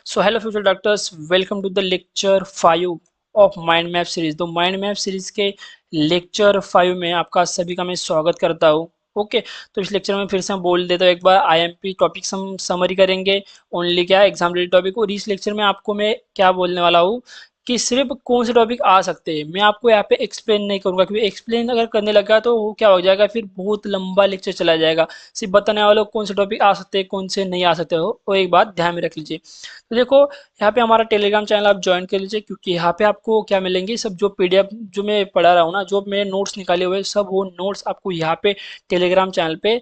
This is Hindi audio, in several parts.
So hello future doctors, welcome to the lecture 5 of mind map series. तो माइंड मैप सीरीज के लेक्चर 5 में आपका सभी का मैं स्वागत करता हूँ। ओके, तो इस लेक्चर में फिर से हम बोल देते हैं एक बार आईएमपी टॉपिक हम समरी करेंगे। ओनली क्या एग्जाम रिलेटेड टॉपिक। और इस लेक्चर में आपको मैं क्या बोलने वाला हूँ कि सिर्फ कौन से टॉपिक आ सकते हैं, मैं आपको यहाँ पे एक्सप्लेन नहीं करूंगा, क्योंकि एक्सप्लेन अगर करने लगा तो वो क्या हो जाएगा, फिर बहुत लंबा लेक्चर चला जाएगा। सिर्फ बताने वालों कौन से टॉपिक आ सकते हैं कौन से नहीं आ सकते हो, वो एक बात ध्यान में रख लीजिए। तो देखो, यहाँ पे हमारा टेलीग्राम चैनल आप ज्वाइन कर लीजिए, क्योंकि यहाँ पे आपको क्या मिलेंगे, सब जो पीडीएफ जो मैं पढ़ा रहा हूँ ना, जो मेरे नोट्स निकाले हुए सब वो नोट्स आपको यहाँ पे टेलीग्राम चैनल पे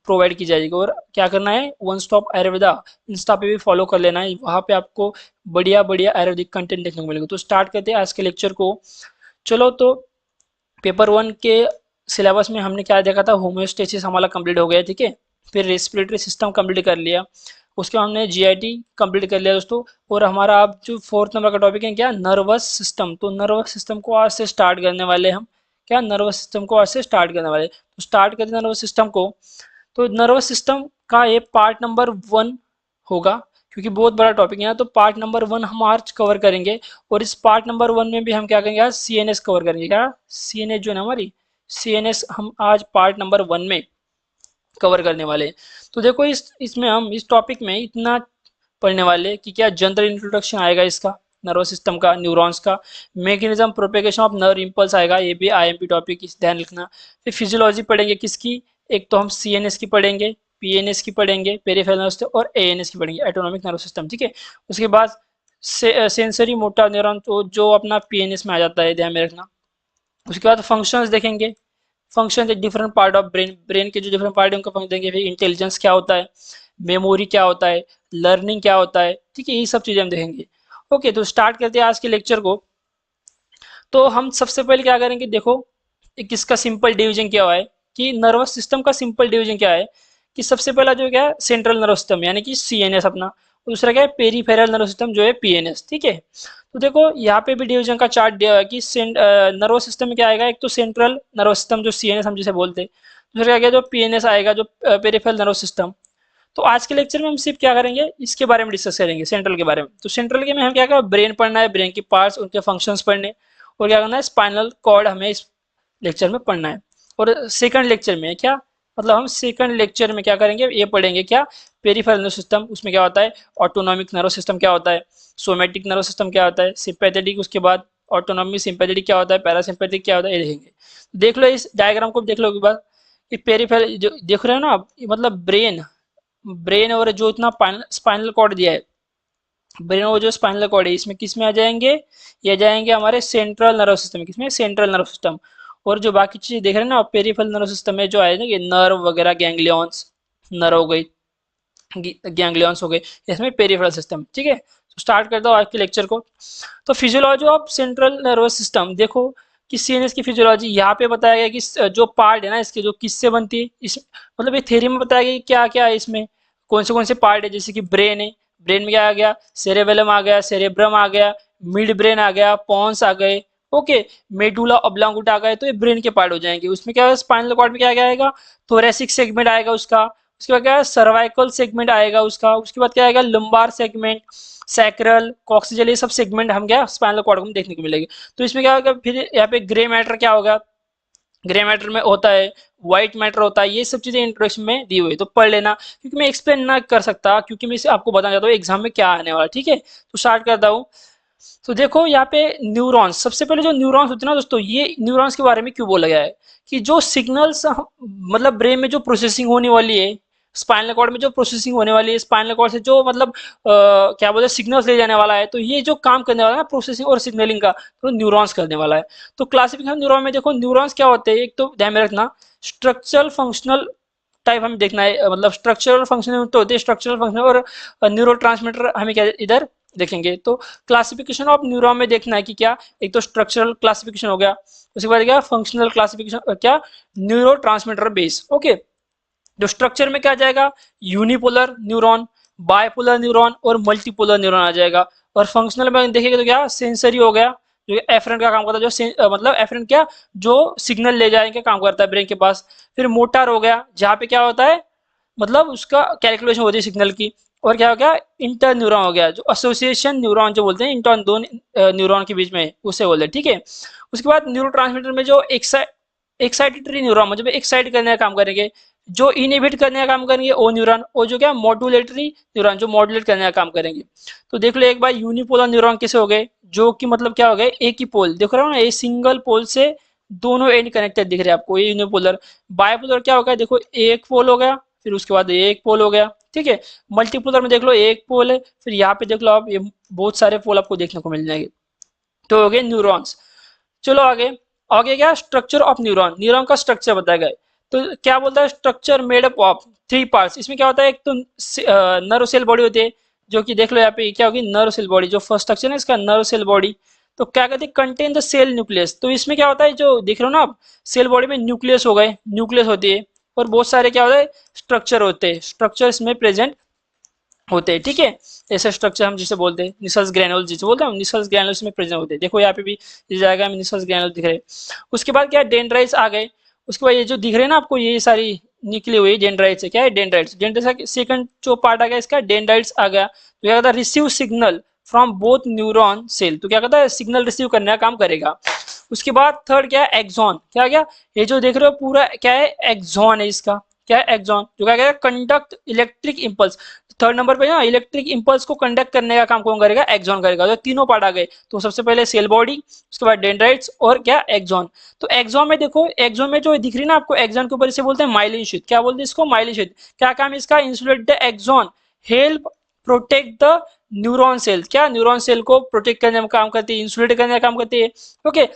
प्रोवाइड की जाएगी। और क्या करना है, वन स्टॉप आयुर्वेदा इंस्टा पे भी फॉलो कर लेना है, वहाँ पे आपको बढ़िया बढ़िया आयुर्वेदिक कंटेंट देखने को मिलेगा। तो स्टार्ट करते हैं आज के लेक्चर को। चलो, तो पेपर 1 के सिलेबस में हमने क्या देखा था, होम्योस्टेसिस हमारा कंप्लीट हो गया, ठीक है। फिर रेस्पिरेटरी सिस्टम कंप्लीट कर लिया, उसके बाद हमने जीआईटी कंप्लीट कर लिया दोस्तों। और हमारा अब जो 4th नंबर का टॉपिक है क्या, नर्वस सिस्टम। तो नर्वस सिस्टम को आज से स्टार्ट करने वाले हम, क्या नर्वस सिस्टम को आज से स्टार्ट करने वाले, तो स्टार्ट करते हैं नर्वस सिस्टम को। तो नर्वस सिस्टम का ये पार्ट नंबर 1 होगा, क्योंकि बहुत बड़ा टॉपिक है ना, तो पार्ट नंबर 1 हम आज कवर करेंगे। और इस पार्ट नंबर 1 में भी हम क्या करेंगे, आज सीएनएस कवर करेंगे। क्या सीएनएस जो है ना हमारी, सीएनएस हम आज पार्ट नंबर 1 में कवर करने वाले हैं। तो देखो, इसमें हम इस टॉपिक में इतना पढ़ने वाले कि क्या जनरल इंट्रोडक्शन आएगा इसका, नर्वस सिस्टम का, न्यूरॉन्स का, mechanism propagation of nerve impulse आएगा, ये भी आईएमपी टॉपिक, इस ध्यान रखना। फिर फिजियोलॉजी पढ़ेंगे किसकी, एक तो हम सीएनएस की पढ़ेंगे, पीएनएस की पढ़ेंगे, पेरिफेरल नर्वस सिस्टम, और एएनएस की पढ़ेंगे, एटोनॉमिक नर्वस सिस्टम, ठीक है। उसके बाद सेंसरी मोटर न्यूरॉन, तो जो अपना पीएनएस में आ जाता है, ध्यान में रखना। उसके बाद फंक्शंस देखेंगे, function different part of brain, brain के जो डिफरेंट पार्ट है उनका फंक्शन देंगे। फिर इंटेलिजेंस क्या होता है, मेमोरी क्या होता है, लर्निंग क्या होता है, ठीक है, ये सब चीजें हम देखेंगे। ओके, तो स्टार्ट करते हैं आज के लेक्चर को। तो हम सबसे पहले क्या करेंगे, देखो किसका सिंपल डिवीजन क्या हुआ है, कि नर्वस सिस्टम का सिंपल डिवीजन क्या है, कि सबसे पहला जो क्या है सेंट्रल नर्वस सिस्टम यानी कि सीएनएस अपना, दूसरा क्या है पेरीफेरल नर्वस सिस्टम जो है पीएनएस, ठीक है। तो देखो यहाँ पे भी डिवीजन का चार्ट दिया हुआ है कि नर्वस सिस्टम में क्या आएगा, एक तो सेंट्रल नर्वस सिस्टम जो सीएनएस हम जिसे बोलते हैं, दूसरा क्या गया जो पीएनएस आएगा जो पेरीफेरल नर्वस सिस्टम। तो आज के लेक्चर में हम सिर्फ क्या करेंगे, इसके बारे में डिस्कस करेंगे, सेंट्रल के बारे में। तो सेंट्रल के में हम क्या करें, ब्रेन पढ़ना है, ब्रेन के पार्ट्स उनके फंक्शंस पढ़ने, और क्या करना है, स्पाइनल कॉर्ड हमें इस लेक्चर में पढ़ना है। और सेकंड लेक्चर में क्या, मतलब हम सेकंड लेक्चर में क्या करेंगे, ये पढ़ेंगे क्या, पेरिफेरल नर्वस सिस्टम, उसमें क्या होता है, ऑटोनॉमिक नर्वस सिस्टम क्या होता है, सोमेटिक नर्वस सिस्टम क्या होता है, सिंपैथेटिक, उसके बाद ऑटोनॉमिक सिंपैथेटिक क्या होता है, पैरासिम्पैथिक क्या होता है, ये देखेंगे। देख लो इस डायग्राम को, देख लो एक बार, कि पेरिफेरल जो देख रहे हो ना आप, मतलब ब्रेन, ब्रेन और जो इतना स्पाइनल कॉर्ड दिया है, ब्रेन और जो स्पाइनल कॉर्ड है, इसमें किस में आ जाएंगे, ये जाएंगे हमारे सेंट्रल नर्वस सिस्टम में, किसमें, सेंट्रल नर्वस सिस्टम। और जो बाकी चीजें देख रहे हैं ना, पेरिफेरल नर्वस सिस्टम में जो आए ना, ये नर्व वगैरह, गैंग्लियंस, नर्व हो गई, गैंग्लियंस हो गए, इसमें पेरिफेरल सिस्टम, ठीक है। तो स्टार्ट करता हूँ आज के लेक्चर को। तो physiology of central nervous system, देखो कि सीएनएस की फिजियोलॉजी यहाँ पे बताया गया कि जो पार्ट है ना इसके, जो किससे बनती है, इस मतलब ये थ्योरी में बताया गया कि क्या क्या है इसमें, कौन से पार्ट है, जैसे कि ब्रेन है, ब्रेन में क्या आ गया, सेरेबेलम आ गया, सेरेब्रम आ गया, मिड ब्रेन आ गया, पॉन्स आ गए, ओके, मेडुला ऑब्लांगुटा आ गए, तो ये ब्रेन के पार्ट हो जाएंगे। उसमें क्या है, स्पाइनल कॉर्ड में क्या क्या आएगा, थोरेसिक सेगमेंट आएगा उसका, उसके बाद क्या है, सर्वाइकल सेगमेंट आएगा उसका, उसके बाद क्या आएगा, लंबार सेगमेंट, सैक्रल, कॉक्सिजल, ये सब सेगमेंट हम क्या स्पाइनल कॉर्ड में देखने को मिलेंगे। तो इसमें क्या होगा, फिर यहाँ पे ग्रे मैटर क्या होगा, ग्रे मैटर में होता है, व्हाइट मैटर होता है, ये सब चीजें इंट्रोडक्शन में दी हुई, तो पढ़ लेना, क्योंकि मैं एक्सप्लेन ना कर सकता, क्योंकि मैं इसे आपको बताना चाहता हूँ एग्जाम में क्या आने वाला, ठीक है। तो स्टार्ट करता हूँ। तो देखो यहाँ पे न्यूरॉन्स, सबसे पहले जो न्यूरॉन्स होते हैं ना दोस्तों, ये न्यूरॉन्स के बारे में क्यों बोला गया है, कि जो सिग्नल्स मतलब ब्रेन में जो प्रोसेसिंग होने वाली है, स्पाइनल कॉर्ड में जो प्रोसेसिंग होने वाली है, स्पाइनल कॉर्ड से जो मतलब क्या बोलते हैं सिग्नल्स ले जाने वाला है, तो ये जो काम करने वाला है ना प्रोसेसिंग और सिग्नलिंग का, तो न्यूरॉन्स करने वाला है। तो क्लासिफिकेशन न्यूरॉन में देखो, न्यूरॉन्स क्या होते हैं, एक तो ध्यान में रखना, स्ट्रक्चरल फंक्शनल टाइप हमें देखना है, मतलब स्ट्रक्चरल फंक्शनल तो होते हैं, स्ट्रक्चरल फंक्शनल और न्यूरो ट्रांसमीटर हमें क्या इधर देखेंगे। तो क्लासिफिकेशन ऑफ न्यूरॉन में देखना है कि क्या, एक तो स्ट्रक्चरल क्लासिफिकेशन हो गया, उसके बाद क्या फंक्शनल क्लासिफिकेशन, क्या न्यूरो ट्रांसमीटर बेस, ओके। जो स्ट्रक्चर में क्या आ जाएगा, यूनिपोलर न्यूरॉन, बायपोलर न्यूरॉन और मल्टीपोलर न्यूरॉन आ जाएगा। और फंक्शनल में देखेंगे तो क्या, सेंसरी हो गया, जो एफरेंट का काम करता है, जो मतलब एफरेंट क्या, जो सिग्नल ले जाने का काम करता है ब्रेन के पास। फिर मोटर हो गया, जहाँ पे क्या होता है, मतलब उसका कैलकुलेशन होती है सिग्नल की। और क्या हो गया, इंटर न्यूरॉन हो गया, जो एसोसिएशन न्यूरॉन जो बोलते हैं, इंटर दो न्यूरॉन के बीच में, उसे बोलते हैं, ठीक है। उसके बाद न्यूरोट्रांसमीटर में जो एक्साइटेटरी न्यूरॉन मतलब एक्साइट करने का काम करेंगे, जो इनहिबिट करने का काम करेंगे ओ न्यूरॉन, और जो क्या मॉड्यूलेटरी न्यूरॉन जो मॉड्यूलेट करने का काम करेंगे। तो देख लो एक बार यूनिपोलर न्यूरॉन कैसे हो गए, जो कि मतलब क्या हो गए, एक ही पोल देख रहे हो ना, एक सिंगल पोल से दोनों एंड कनेक्टेड दिख रहे हैं आपको, ये यूनिपोलर। बायपोलर क्या होगा, देखो एक पोल हो गया, फिर उसके बाद एक पोल हो गया, ठीक है। मल्टीपोलर में देख लो एक पोल है, फिर यहाँ पे देख लो आप, ये बहुत सारे पोल आपको देखने को मिल जाएंगे। तो हो गए न्यूरॉन्स। चलो आगे, आगे क्या, स्ट्रक्चर ऑफ न्यूरॉन, न्यूरॉन का स्ट्रक्चर बताया गया है। तो क्या बोलता है, structure made up of three parts. इसमें क्या होता है, एक तो नर्व सेल बॉडी होती है, जो कि देख लो यहाँ पे क्या होगी, नर्व सेल बॉडी, जो फर्स्ट स्ट्रक्चर है इसका नर्व सेल बॉडी। तो क्या कहते हैं, कंटेन द सेल न्यूक्लियस। तो इसमें क्या होता है, जो देख रहे हो ना आप, सेल बॉडी में न्यूक्लियस हो गए, न्यूक्लियस होती है, और बहुत सारे क्या होता है, स्ट्रक्चर होते हैं, स्ट्रक्चर इसमें प्रेजेंट होते हैं, ठीक है। ऐसे स्ट्रक्चर हम जिसे बोलते हैं निसल्स ग्रैनुल, जिसे बोलते हैं निसल्स ग्रैनुल्स में प्रेजेंट होते हैं। देखो यहाँ पे भी इस जगह में निसल्स ग्रैनुल दिख रहे हैं। उसके बाद क्या, डेंड्राइट्स आ गए। उसके बाद ये जो दिख रहे हैं ना आपको, ये सारी निकली हुई डेंड्राइट्स है, क्या है, डेंड्राइट्स। डेंड्राइट्स का सेकंड जो पार्ट आ गया इसका, डेंड्राइट्स आ गया। तो क्या कहता है, receive signal from both neuron cell. तो क्या कहता है, सिग्नल रिसीव करने का काम करेगा। उसके बाद थर्ड क्या है, एक्सॉन। क्या गया, ये जो देख रहे हो पूरा क्या है, एक्सॉन है इसका, क्या है, एक्सॉन, जो क्या कहता है, conduct electric impulse. Third number पे ना, इलेक्ट्रिक इंपल्स को कंडक्ट करने का काम कौन करेगा, एक्सॉन करेगा। तो तीनों पार्ट आ गए। तो सबसे पहले सेल बॉडी, उसके बाद डेंड्राइट्स, और क्या, एक्सॉन। तो एक्सॉन में देखो, एक्सॉन में जो दिख रही है ना आपको, एक्सॉन के ऊपर इसे बोलते हैं माइलिन शीथ। क्या बोलते हैं इसको, माइलिन शीथ। क्या काम है इसका, insulate the axon, help protect the neuron cell. क्या, न्यूरॉन सेल को प्रोटेक्ट करने में काम करती है, इंसुलेट करने का काम करती है, ओके।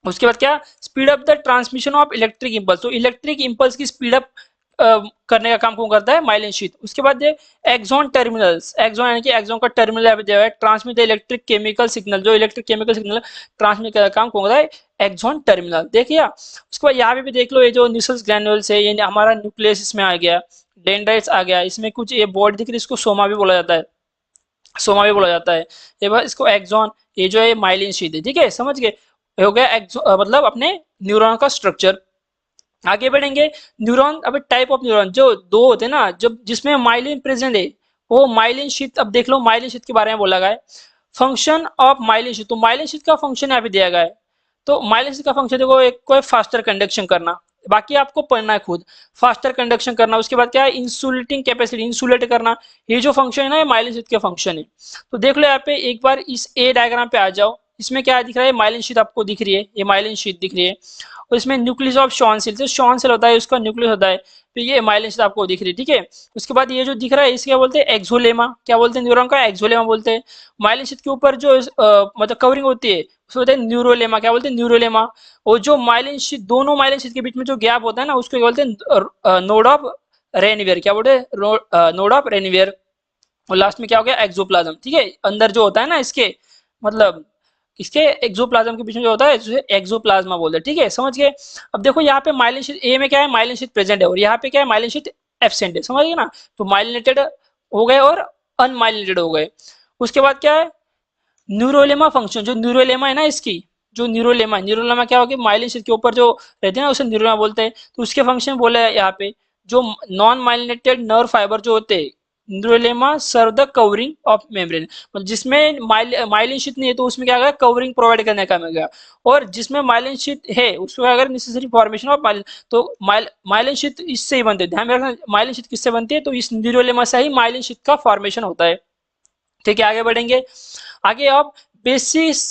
उसके बाद क्या, speed up the transmission of electric impulse. तो इलेक्ट्रिक इंपल्स की स्पीड अप करने का काम कौन करता है, माइलिन शीथ। उसके बाद एक्सॉन टर्मिनल्स, एक्सॉन यानी कि एक्सॉन का टर्मिनल यहाँ पे दिया हुआ है, transmit the electric chemical signal. जो इलेक्ट्रिक केमिकल सिग्नल ट्रांसमिट करने का काम कौन करता है, एक्सॉन टर्मिनल, देखिए। उसके बाद यहाँ पे भी देख लो, ये जो न्यूक्लियस ग्रैन्युल्स है, ये हमारा न्यूक्लियस इसमें आ गया, डेंड्राइट्स आ गया, इसमें कुछ ये बॉडी दिख रही है, इसको सोमा भी बोला जाता है, सोमा भी बोला जाता है। ये बस इसको एक्सॉन, ये जो है माइलिन शीथ है, ठीक है, समझ गए। हो गया मतलब अपने न्यूरॉन का स्ट्रक्चर। आगे बढ़ेंगे, न्यूरॉन, अब टाइप ऑफ न्यूरॉन जो दो होते हैं ना, जब जिसमें माइलिन प्रेजेंट है, वो माइलिन शीथ। अब देख लो माइलिन शीथ के बारे में बोला गया है, फंक्शन ऑफ माइलिन शीथ। तो माइलिन शीथ का फंक्शन यहाँ पे दिया गया है। तो माइलिन शीथ का फंक्शन देखो, एक को है फास्टर कंडक्शन करना, बाकी आपको पढ़ना है खुद, फास्टर कंडक्शन करना। उसके बाद क्या है, इंसुलेटिंग कैपेसिटी, इंसुलेट करना। ये जो फंक्शन है ना, ये माइलिन शीथ के फंक्शन है। तो देख लो यहाँ पे एक बार इस ए डायग्राम पे आ जाओ, इसमें क्या दिख रहा है, माइलिन शीथ आपको दिख रही है, ये माइलिन शीथ दिख रही है। और इसमें न्यूक्लियस ऑफ शॉन सेल, जो शॉन सेल होता है उसका न्यूक्लियस होता है, तो ये माइलिन शीथ आपको दिख रही है, ठीक है। उसके बाद ये जो दिख रहा है इसे क्या बोलते हैं, एक्सोलेमा। क्या बोलते हैं, न्यूरॉन का एक्सोलेमा बोलते हैं। माइलिन शीथ के ऊपर जो मतलब कवरिंग होती है उसको बोलते हैं न्यूरोलेमा। क्या बोलते हैं, न्यूरोलेमा। और जो माइलिन शीथ, दोनों माइलिन शीथ के बीच में जो गैप होता है ना, उसको क्या बोलते हैं, नोड ऑफ रेनवियर। क्या बोलते हैं, नोड ऑफ रेनवियर। और लास्ट में क्या हो गया, एक्सोप्लाज्म, ठीक है। अंदर जो होता है ना इसके, मतलब इसके एक्सोप्लाज्म के बीच में जो होता है उसे एक्सोप्लाज्मा बोलते हैं, ठीक है, समझ गए। अब देखो यहाँ पे माइलिन शीथ ए में क्या है, माइलिन शीथ प्रेजेंट है, और यहाँ पे क्या है, माइलिन शीथ एब्सेंट है, समझ गए ना। तो माइलिनेटेड हो गए और अनमाइलिनेटेड हो गए। उसके बाद क्या है, न्यूरोलेमा फंक्शन। जो न्यूरोलेमा है ना इसकी, जो न्यूरोलेमा, न्यूरोलेमा क्या होगी, माइलिन शीथ के ऊपर जो रहते हैं ना उसे न्यूरोलेमा बोलते हैं। तो उसके फंक्शन बोले हैं यहाँ पे, जो नॉन माइलिनेटेड नर्व फाइबर जो होते हैं, neurolemma serve the covering of membrane. मतलब जिसमें माइलिन शीथ नहीं है तो उसमें क्या होगा, कवरिंग प्रोवाइड करने का मिलेगा। और जिसमें माइलिन शीथ है उसमें अगर नेसेसरी फॉर्मेशन ऑफ माइलिन, तो माइलिन शीथ इससे ही बनते हैं, ध्यान में रखना। माइलिन शीथ किससे बनती है, तो इस न्यूरोलेमा से ही माइलिन शीथ का फॉर्मेशन होता है, ठीक है। आगे बढ़ेंगे, आगे आप बेसिस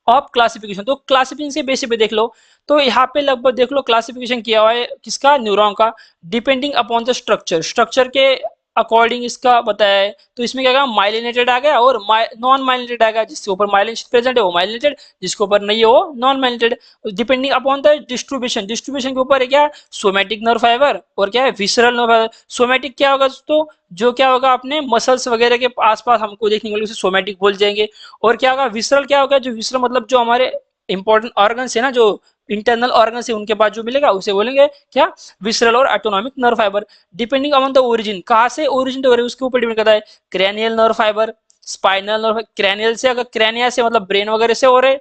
ऑफ क्लासिफिकेशन। तो क्लासिफिकेशन के बेसिस पे देख लो, तो यहाँ पे लगभग देख लो क्लासिफिकेशन किया हुआ है किसका, न्यूरॉन का, depending upon the structure, structure के अकॉर्डिंग इसका बताया है। तो इसमें क्या गया, माइलिनेटेड आ गया और नॉन माइलिनेटेड आ गया। जिसके ऊपर माइलिन प्रेजेंट है वो माइलिनेटेड, जिसके ऊपर नहीं है वो non myelinated. Depending upon the distribution, distribution के ऊपर है क्या, सोमेटिक नर्व फाइबर और क्या है, विसरल नर्व फाइबर। सोमेटिक क्या होगा दोस्तों, जो क्या होगा अपने मसल्स वगैरह के आसपास हमको देखने को मिलेगा उसे सोमेटिक बोल जाएंगे। और क्या होगा, विसरल क्या होगा, जो विसरल मतलब जो हमारे इंपॉर्टेंट ऑर्गन्स है ना, जो इंटरनल ऑर्गन्स है उनके पास जो मिलेगा उसे बोलेंगे क्या, विसरल और autonomic nerve fibre. Depending on the origin, कहाँ से ओरिजिन हो रही है उसके ऊपर डिपेंड करता है। Cranial nerve fibre, spinal nerve, cranial से, अगर क्रैनिया से मतलब ब्रेन वगैरह से हो रहे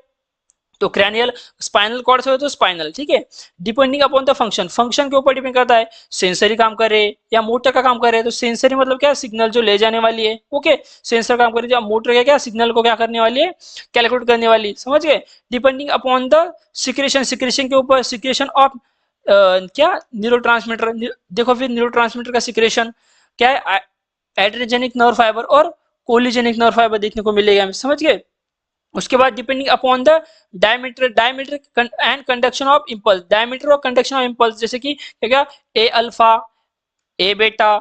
तो क्रैनियल, स्पाइनल कॉर्ड से हो तो स्पाइनल, ठीक है। Depending upon the function, function के ऊपर डिपेंड करता है, सेंसरी काम करे या मोटर का काम करे। तो सेंसरी मतलब क्या, सिग्नल जो ले जाने वाली है, ओके। सेंसर काम करे, मोटर क्या, सिग्नल को क्या करने वाली है, कैलकुलेट करने वाली, समझ गए। Depending upon the secretion, secretion के ऊपर, सिक्रेशन ऑफ क्या, न्यूरोट्रांसमीटर। देखो फिर न्यूरोट्रांसमीटर का सिक्रेशन क्या है, एड्रेजेनिक नर्व फाइबर और कोलिजेनिक नर्व फाइबर देखने को मिलेगा, समझ गए। उसके बाद depending upon the diameter, diameter and conduction of impulse, diameter और कंडक्शन ऑफ इंपल्स, जैसे कि क्या, ए अल्फा, ए बेटा,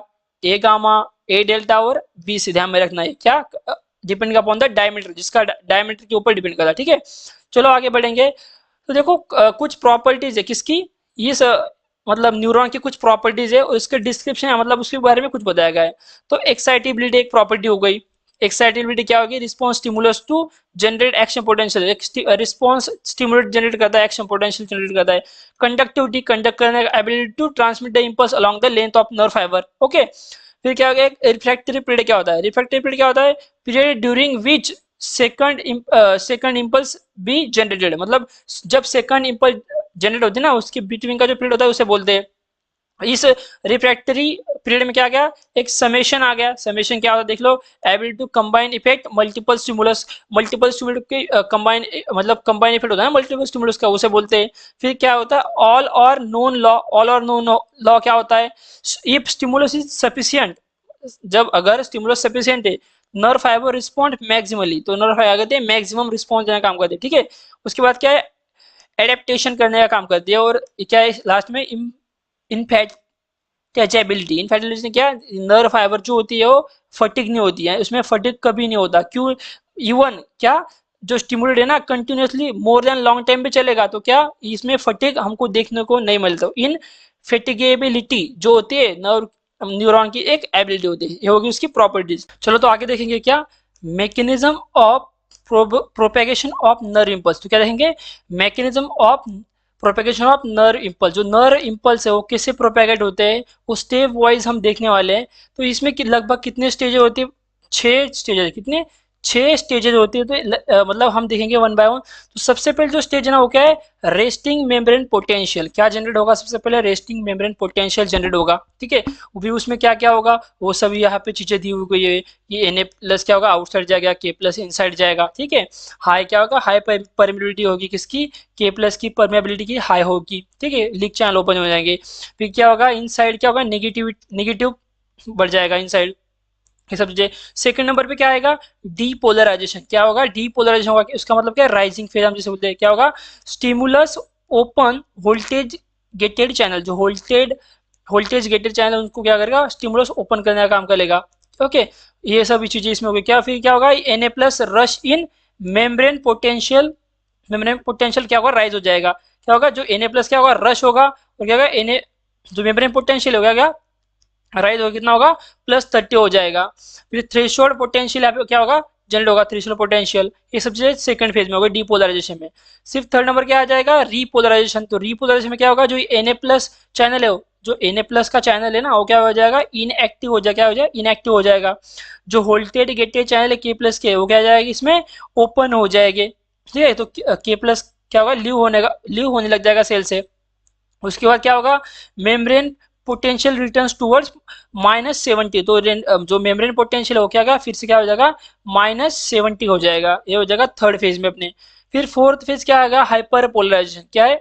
ए गामा, ए डेल्टा और बी से ध्यान में रखना है क्या, डिपेंडिंग अपॉन द डायमीटर, जिसका डायमीटर के ऊपर डिपेंड करता है, ठीक है। चलो आगे बढ़ेंगे। तो देखो कुछ प्रॉपर्टीज है किसकी, इस मतलब न्यूरॉन की कुछ प्रॉपर्टीज है और उसके डिस्क्रिप्शन है, मतलब उसके बारे में कुछ बताया गया है। तो एक्साइटेबिलिटी एक प्रॉपर्टी हो गई। एक्साइटेबिलिटी क्या होगी, response stimulus to generate action potential, response stimulate generate करता है, एक्शन पोटेंशियल जनरेट करता है। कंडक्टिविटी, कंडक्ट करने का ability to transmit the impulse along the length of nerve fibre, okay. फिर क्या हो गया, रिफ्लेक्टरी पीरियड क्या होता है, रिफ्लेक्टरी पीरियड क्या होता है, period during which second impulse be generated, मतलब जब सेकंड इंपल्स जनरेट होती है ना, उसके बिटवीन का जो पीरियड होता है उसे बोलते हैं। इस रिफ्रैक्टरी पीरियड में क्या आ गया, एक समेशन आ गया। समेशन क्या होता है देख लो, ability to combine effect multiple stimulus, multiple stimulus के कंबाइन, मतलब कंबाइन इफेक्ट होता है ना मल्टीपल स्टिमुलस का, उसे बोलते हैं। फिर क्या होता है, ऑल और नोन लॉ, ऑल और नोन लॉ क्या होता है, इफ स्टिमुलस इज सफिशिएंट, जब अगर स्टिमुलस सफिशिएंट है, नर्व फाइबर रिस्पॉन्ड मैक्सिमली, तो नर्व फाइबर कहते हैं मैक्सिमम रिस्पॉन्स देने का काम करते हैं, ठीक है। उसके बाद क्या है, एडेप्टेशन करने का काम करती है। और क्या है लास्ट में, इनफैटिएबिलिटी, इनफैटिएबिलिटी क्या, नर्व फाइबर जो होती है वो फटिक नहीं होती है, उसमें फटिक कभी नहीं होता, क्यों, इवन क्या, जो स्टिमुलेट है ना continuously more than long time पे चलेगा, तो क्या इसमें फटिक हमको देखने को नहीं मिलता। इन फेटिगेबिलिटी जो होती है नर्व, न्यूरॉन की एक एबिलिटी होती है, ये होगी उसकी प्रॉपर्टीज। चलो तो आगे देखेंगे क्या, mechanism of propagation of nerve impulse. तो क्या देखेंगे, mechanism of propagation of nerve impulse, जो नर्व इम्पल्स है वो कैसे प्रोपेगेट होते हैं वो स्टेप वाइज हम देखने वाले हैं। तो इसमें लगभग कितने स्टेजेस होती है, 6 स्टेजेस, कितने, 6 स्टेजेस होती है। तो मतलब हम देखेंगे वन बाय वन। तो सबसे पहले जो स्टेज है ना वो क्या है, रेस्टिंग मेम्ब्रेन पोटेंशियल, क्या जनरेट होगा, सबसे पहले रेस्टिंग मेम्ब्रेन पोटेंशियल जनरेट होगा, ठीक है। भी उसमें क्या क्या होगा वो सब यहाँ पे चीजें दी हुई गई है। ये Na प्लस क्या होगा, आउटसाइड जाएगा, K प्लस इनसाइड जाएगा, ठीक है। हाई क्या होगा, हाई परमिबिलिटी होगी किसकी, K प्लस की परमेबिलिटी की हाई होगी, ठीक है, लीक चैनल ओपन हो जाएंगे। फिर क्या होगा, इनसाइड क्या होगा, नेगेटिव बढ़ जाएगा इनसाइड, ये सब चीजें। सेकंड नंबर पे क्या आएगा, डीपोलराइजेशन, क्या होगा, डीपोलराइजेशन होगा, उसका मतलब क्या है, राइजिंग फेज हम जिसे बोलते हैं, क्या होगा, stimulus open voltage gated channel, जो वोल्टेज गेटेड चैनल उनको क्या करेगा, स्टिमुलस ओपन करने का काम करेगा, ओके। ये सभी चीजें इसमें होगी। क्या फिर क्या होगा, Na plus rush in membrane potential, membrane potential क्या होगा, राइज हो जाएगा। क्या होगा, जो Na प्लस क्या होगा, रश होगा, और क्या होगा, Na जो मेम्ब्रेन पोटेंशियल होगा क्या, राइज होगा, कितना होगा, +30 हो जाएगा। फिर थ्रेशोल्ड पोटेंशियल यहाँ पे क्या होगा, जनरेट होगा, थ्रेशोल्ड पोटेंशियल। ये सब चीजें सेकंड फेज में होगा, डीपोलराइजेशन में। सिर्फ थर्ड नंबर क्या आ जाएगा, रीपोलराइजेशन। तो रीपोलराइजेशन में क्या होगा, जो Na प्लस चैनल है, जो Na प्लस का चैनल है ना वो क्या हो जाएगा, इनएक्टिव हो जाएगा, क्या हो जाएगा, इनएक्टिव हो जाएगा। जो वोल्टेज गेटेड चैनल है K प्लस के, वो क्या हो जाएगा, इसमें ओपन हो जाएंगे, ठीक है। तो K प्लस क्या होगा, लीव होने लग जाएगा सेल से। उसके बाद क्या होगा, मेम्ब्रेन पोटेंशियल रिटर्न्स टूवर्ड्स -70, तो जो मेम्ब्रेन पोटेंशियल है वो क्या होगा, फिर से क्या हो जाएगा, -70 हो जाएगा, ये हो जाएगा थर्ड फेज में अपने। फिर फोर्थ फेज क्या आएगा, हाइपर पोलराइजेशन, क्या है,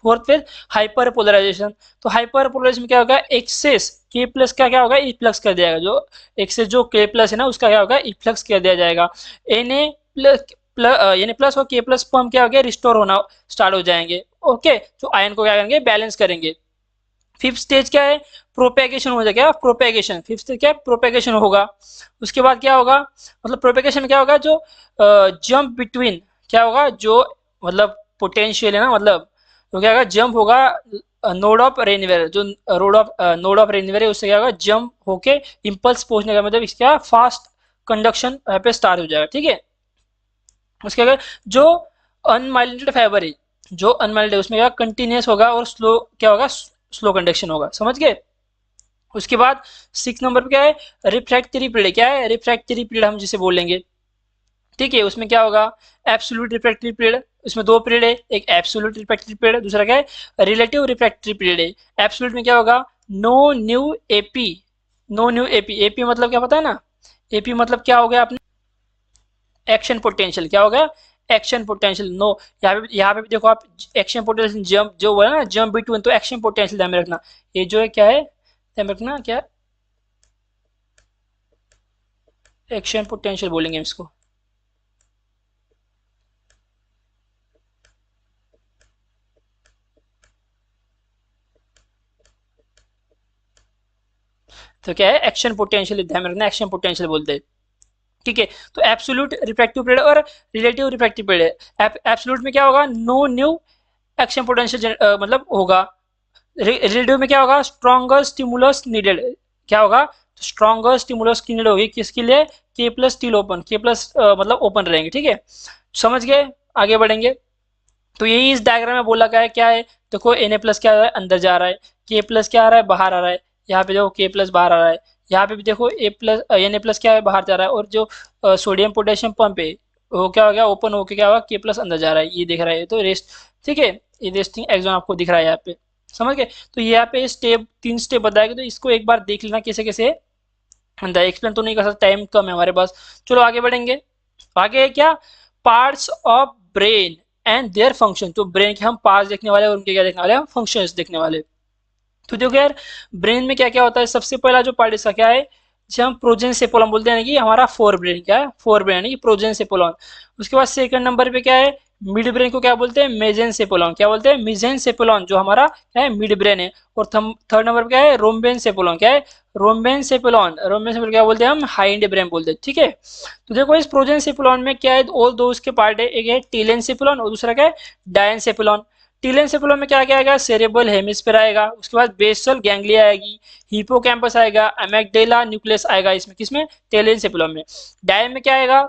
फोर्थ फेज हाइपर पोलराइजेशन। तो हाइपर पोलराइजेशन में क्या होगा, एक्सेस K प्लस का क्या होगा, इफ्लक्स कर दिया जाएगा, जो एक्सेस जो K प्लस है ना उसका क्या होगा, इफ्लक्स कर दिया जाएगा। Na प्लस और K प्लस फॉर्म क्या हो गया, रिस्टोर होना स्टार्ट हो जाएंगे, ओके। तो आयन को क्या करेंगे, बैलेंस करेंगे। फिफ्थ स्टेज क्या है, प्रोपेगेशन हो जाएगा, प्रोपेगेशन, फिफ्थ स्टेज क्या है, प्रोपेगेशन होगा। उसके बाद क्या होगा, मतलब प्रोपेगेशन में क्या होगा, जो जंप बिटवीन क्या होगा, जो मतलब पोटेंशियल है ना, मतलब तो क्या होगा, जंप होगा नोड ऑफ रेनवेयर, जो नोड ऑफ रेनवेयर है उससे क्या होगा, जंप होके इंपल्स पहुंचने का मतलब इसका फास्ट कंडक्शन यहाँ पे स्टार्ट हो जाएगा, ठीक है। उसके बाद जो अनमाइलिनेटेड फाइबर है, जो अनमाइलिनेटेड उसमें क्या कंटिन्यूस होगा और स्लो क्या होगा, स्लो कंडक्शन होगा, समझ गए। उसके बाद 6 नंबर पे क्या है, रिफ्रैक्टरी पीरियड, क्या है, रिफ्रैक्टरी पीरियड हम जिसे बोलेंगे, ठीक है। उसमें क्या होगा, एब्सोल्यूट रिफ्रैक्टरी पीरियड, इसमें दो पीरियड है, एक एब्सोल्यूट रिफ्रैक्टिव पीरियड है, दूसरा क्या है रिलेटिव रिफ्रैक्टिव पीरियड है। एब्सोल्यूट में क्या होगा, no new AP, no new AP, AP मतलब क्या पता है ना, एपी मतलब क्या हो गया आपने, एक्शन पोटेंशियल, क्या हो गया एक्शन पोटेंशियल। नो, यहाँ पे भी देखो आप, एक्शन पोटेंशियल जंप जो हुआ है ना, जंप बिटवीन, तो एक्शन पोटेंशियल ध्यान में रखना, ये जो है क्या है ध्यान में रखना, क्या एक्शन पोटेंशियल बोलेंगे इसको। तो क्या है एक्शन पोटेंशियल, ध्यान में रखना एक्शन पोटेंशियल बोलते हैं, ठीक है। तो एब्सोल्यूट रिफ्रैक्टिव पीरियड और रिलेटिव रिफ्रैक्टिव पीरियड, एब्सोल्यूट में क्या होगा, नो न्यू एक्शन पोटेंशियल मतलब होगा, रिलेटिव में क्या होगा, स्ट्रॉन्गर स्टिमुलस नीडेड, क्या होगा, स्ट्रॉन्गर स्टिमुलस की नीड होगी किसके लिए, के प्लस स्टिल ओपन, के प्लस मतलब ओपन रहेंगे, ठीक है, समझ गए, आगे बढ़ेंगे। तो यही इस डायग्राम में बोला गया है, क्या है देखो, Na प्लस क्या है अंदर जा रहा है, के प्लस क्या आ रहा है बाहर आ रहा है, यहाँ पे देखो के प्लस बाहर आ रहा है, यहाँ पे भी देखो ए प्लस Na प्लस क्या है बाहर जा रहा है, और जो सोडियम पोटेशियम पंप है वो क्या हो गया ओपन होकर, क्या होगा के प्लस अंदर जा रहा है, ये दिख रहा है, तो रेस्ट, ठीक है, ये रेस्टिंग एक्सोन आपको दिख रहा है यहाँ पे, समझ गए। तो यहाँ पे स्टेप, तीन स्टेप बताएगा, तो इसको एक बार देख लेना कैसे कैसे अंदर, एक्सप्लेन तो नहीं कर सकता, टाइम कम है हमारे पास। चलो आगे बढ़ेंगे, आगे है क्या, parts of brain and their function, तो ब्रेन के हम पार्ट्स देखने वाले हैं और उनके क्या देखने वाले हैं, फंक्शंस देखने वाले। तो देखो यार, ब्रेन में क्या क्या होता है, सबसे पहला जो पार्ट इसका क्या है, जिसे हम प्रोजेंसेपोलम बोलते हैं, कि हमारा फोर ब्रेन, क्या है फोर ब्रेन है प्रोजेंसेपोलम। उसके बाद सेकंड नंबर पे क्या है, मिड ब्रेन को क्या बोलते हैं, मेजेंसेपोलम, क्या बोलते हैं मेजेंसेपोलम, जो हमारा क्या है मिड ब्रेन है। और थर्ड नंबर पे क्या है, रोम्बेनसेपोलम, क्या है रोम्बेनसेपोलम, रोम्बेनसेपोलम क्या बोलते हैं हम, हाइंड ब्रेन बोलते हैं, ठीक है। तो देखो इस प्रोजेंसेपोलम में क्या है, और दो उसके पार्ट है, एक है टेलेंसेपोलम और दूसरा क्या है डायंसेपोलम। टीलेंसेफेलम में क्या क्या आएगा, सेरेब्रल हेमिस्फीयर आएगा, उसके बाद बेसल गैंग्लिया आएगी, हिपोकैम्पस आएगा, अमेगडेला न्यूक्लियस आएगा, इसमें किसमें टेलेंसेफेलम में। डायन में क्या आएगा,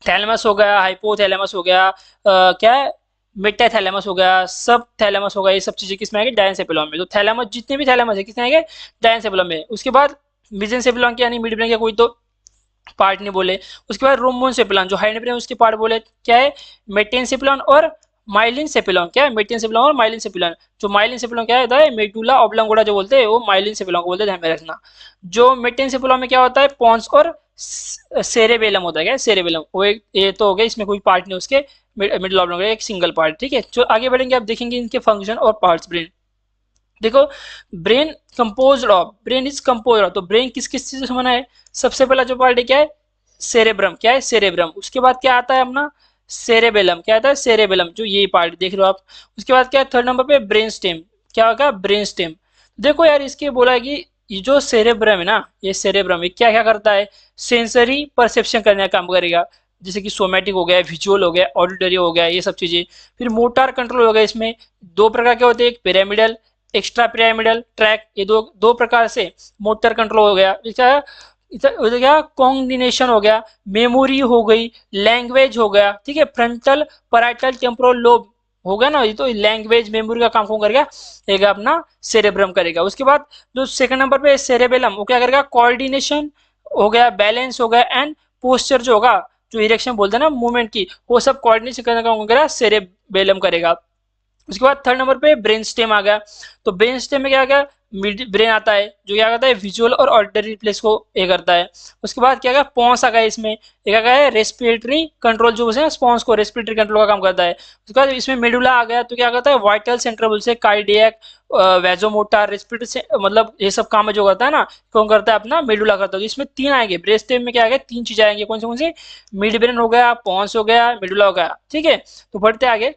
थैलेमस हो गया, हाइपोथैलेमस हो गया, क्या है मेटाथैलेमस हो गया, सब थैलेमस हो गया, ये सब चीजें किसमें आएगी डायनसेफेलम में। तो थैलेमस जितने भी थैलेमस है किसमें आएंगे, डायनसेफेलम में। उसके बाद मिजेंसेफेलम के यानी मिड ब्रेन के कोई तो पार्ट नहीं बोले। उसके बाद रोम्बोनसेफेलम जो हाइंड ब्रेन उसके पार्ट बोले, क्या है मेटेनसेफेलम और माइलिन सेफेलम, क्या है मेटिन सेफेलम और माइलिन सेफेलम। जो माइलिन सेफेलम क्या होता है, मेडुला ऑब्लांगोड़ा जो बोलते हैं वो माइलिन सेफेलम को बोलते हैं, ध्यान में रखना। जो मेटिन सेफेलम में क्या होता है, पॉन्स और सेरेबेलम होता है, क्या सेरेबेलम, वो एक ये तो हो गया, इसमें कोई पार्ट नहीं उसके, मिडिल ऑब्लांगोड़ा एक सिंगल पार्ट, ठीक है। जो आगे बढ़ेंगे आप देखेंगे इनके फंक्शन और पार्ट्स ब्रेन। देखो brain compose of, brain is compose of, तो ब्रेन किस किस चीज से बना है, सबसे पहला जो पार्ट है क्या है सेरेब्रम, क्या है सेरेब्रम। उसके बाद क्या आता है अपना सेरेबेलम, क्या आता है सेरेबेलम, जो ये पार्ट देख रहे हो आप। उसके बाद क्या है थर्ड नंबर पे ब्रेन स्टेम, क्या होगा ब्रेन स्टेम। देखो यार इसके बोला है कि ये जो सेरेब्रम है ना, ये सेरेब्रम ये क्या क्या करता है, सेंसरी परसेप्शन करने का काम करेगा, जैसे कि सोमैटिक हो गया, विजुअल हो गया, ऑडिटरी हो गया, ये सब चीजें। फिर मोटार कंट्रोल हो गया, इसमें दो प्रकार के होते हैं, एक पिरामिडल एक्स्ट्रा पिरामिडल ट्रैक, ये दो दो प्रकार से मोटर कंट्रोल हो गया, क्या कॉन्डिनेशन हो गया, मेमोरी हो गई, लैंग्वेज हो गया, ठीक है, फ्रंटल पैराइटल टेम्पोरल लोब हो गया ना, ये तो लैंग्वेज मेमोरी का काम कौन करेगा, एक अपना सेरेब्रम करेगा। उसके बाद जो सेकंड नंबर पे सेरेबेलम वो क्या करेगा, कोऑर्डिनेशन हो गया, बैलेंस हो गया, एंड पोस्चर जो होगा, जो इरेक्शन बोलते हैं ना मूवमेंट की, वो सब कोऑर्डिनेशन करने का कौन करेगा, सेरेबेलम करेगा। उसके बाद थर्ड नंबर पे ब्रेन स्टेम आ गया, तो ब्रेन स्टेम में क्या आ गया, मिड ब्रेन आता है, जो क्या करता है विजुअल और ऑडिटरी रिफ्लेक्स को ये करता है। उसके बाद क्या गया पॉन्स आ गया, इसमें एक आ गया है रेस्पिरेटरी कंट्रोल, जो है स्पॉन्स को रेस्पिरेटरी कंट्रोल का काम करता है। उसके बाद इसमें मेडुला आ गया, तो क्या करता है वाइटल सेंटर बोल से कार्डियक वेजोमोटर रेस्पिरेटरी से मतलब ये सब काम जो करता है ना, कौन करता है अपना मेडुला करता है। तो इसमें तीन आएंगे, ब्रेन स्टेम में क्या आ गया तीन चीजें आएंगे, कौन सी, मिड ब्रेन हो गया, पॉन्स हो गया, मेडुला हो गया, ठीक है। तो बढ़ते आगे,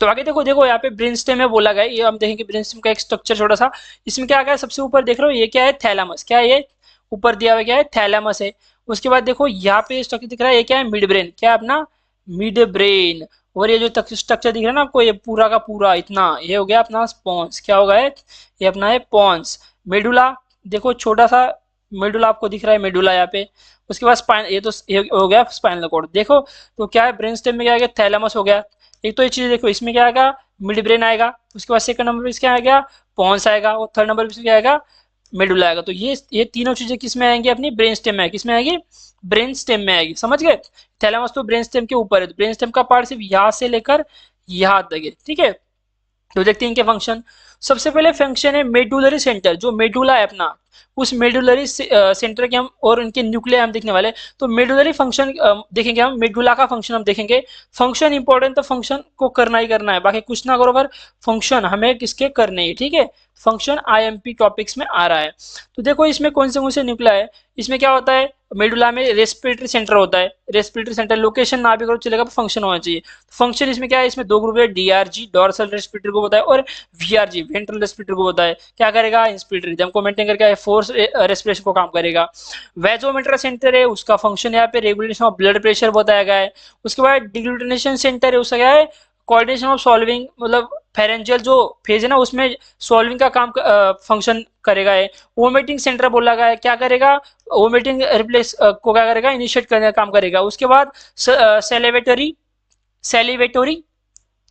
तो आगे देखो देखो यहाँ पे ब्रेनस्टेम में बोला गया, ये हम देखेंगे ब्रेनस्टेम का एक स्ट्रक्चर छोटा सा। इसमें क्या आ गया, सबसे ऊपर देख रहे हो ये क्या है थैलेमस, क्या है ये ऊपर दिया हुआ क्या है थैलेमस है। उसके बाद देखो यहाँ पे स्ट्रक्चर दिख रहा है, ये क्या है मिड ब्रेन, क्या है अपना मिड ब्रेन। और ये जो स्ट्रक्चर दिख रहा है ना आपको, ये पूरा का पूरा इतना ये हो गया अपना पॉन्स, क्या होगा ये अपना है पॉन्स। मेडुला देखो छोटा सा मेडुला आपको दिख रहा है, मेडुला यहाँ पे। उसके बाद स्पाइन, ये तो ये हो गया स्पाइनल कॉर्ड देखो। तो क्या है ब्रेन स्टेम में क्या आ गया थैलेमस हो गया, एक तो ये चीज देखो, इसमें क्या आएगा मिड ब्रेन आएगा। उसके बाद सेकंड नंबर पे क्या आएगा पॉन्स आएगा, और थर्ड नंबर पे क्या आएगा मेडुला आएगा। तो ये तीनों चीजें किस में आएंगी, अपनी ब्रेन स्टेम में आएगी। किस में आएगी, ब्रेन स्टेम में आएगी, समझ गए। थैलेमस तो ब्रेन स्टेम के ऊपर है, तो ब्रेन स्टेम का पार्ट सिर्फ यहाँ से लेकर यहाँ तक है, ठीक है। तो देखते हैं इनके फंक्शन। सबसे पहले फंक्शन है मेडुलरी सेंटर, जो मेडुला है अपना, उस मेडुलरी सेंटर के हम और उनके न्यूक्लिया हम देखने वाले। तो मेडुलरी फंक्शन देखेंगे हम, मेडुला का फंक्शन हम देखेंगे। फंक्शन इंपॉर्टेंट, तो फंक्शन को करना ही करना है, बाकी कुछ ना करो, पर फंक्शन हमें किसके करने ही, ठीक है। फंक्शन आईएमपी टॉपिक्स में आ रहा है। तो देखो इसमें कौन से न्यूक्लिया है। इसमें क्या होता है, मेडुला में रेस्पिरेटरी सेंटर होता है। रेस्पिरेटरी सेंटर लोकेशन ना भी करो चलेगा, पर फंक्शन होना चाहिए। फंक्शन इसमें क्या है, इसमें दो ग्रुप है, डीआरजी डोर्सल रेस्पिरेटरी को होता है, और वीआरजी वेंट्रल रेस्पिरेटरी को होता है। क्या करेगा, इंस्पिरेटरी रिदम को मेंटेन करके फोर्स रेस्पिरेशन को काम करेगा। वेजोमीटर सेंटर है, उसका फंक्शन यहाँ पे रेगुलेशन ऑफ ब्लड प्रेशर बताया गया है। उसके बाद डिग्लूटिनेशन सेंटर है, उसका क्या है, कोऑर्डिनेशन ऑफ सॉल्विंग, मतलब फेरेंजियल जो फेज है ना, उसमें सॉल्विंग का काम फंक्शन करेगा है। वोमिटिंग सेंटर बोला गया है, क्या करेगा, वोमिटिंग रिप्लेस को क्या करेगा, इनिशिएट करने का काम करेगा। उसके बाद सेलिवेटरी सेलिवेटरी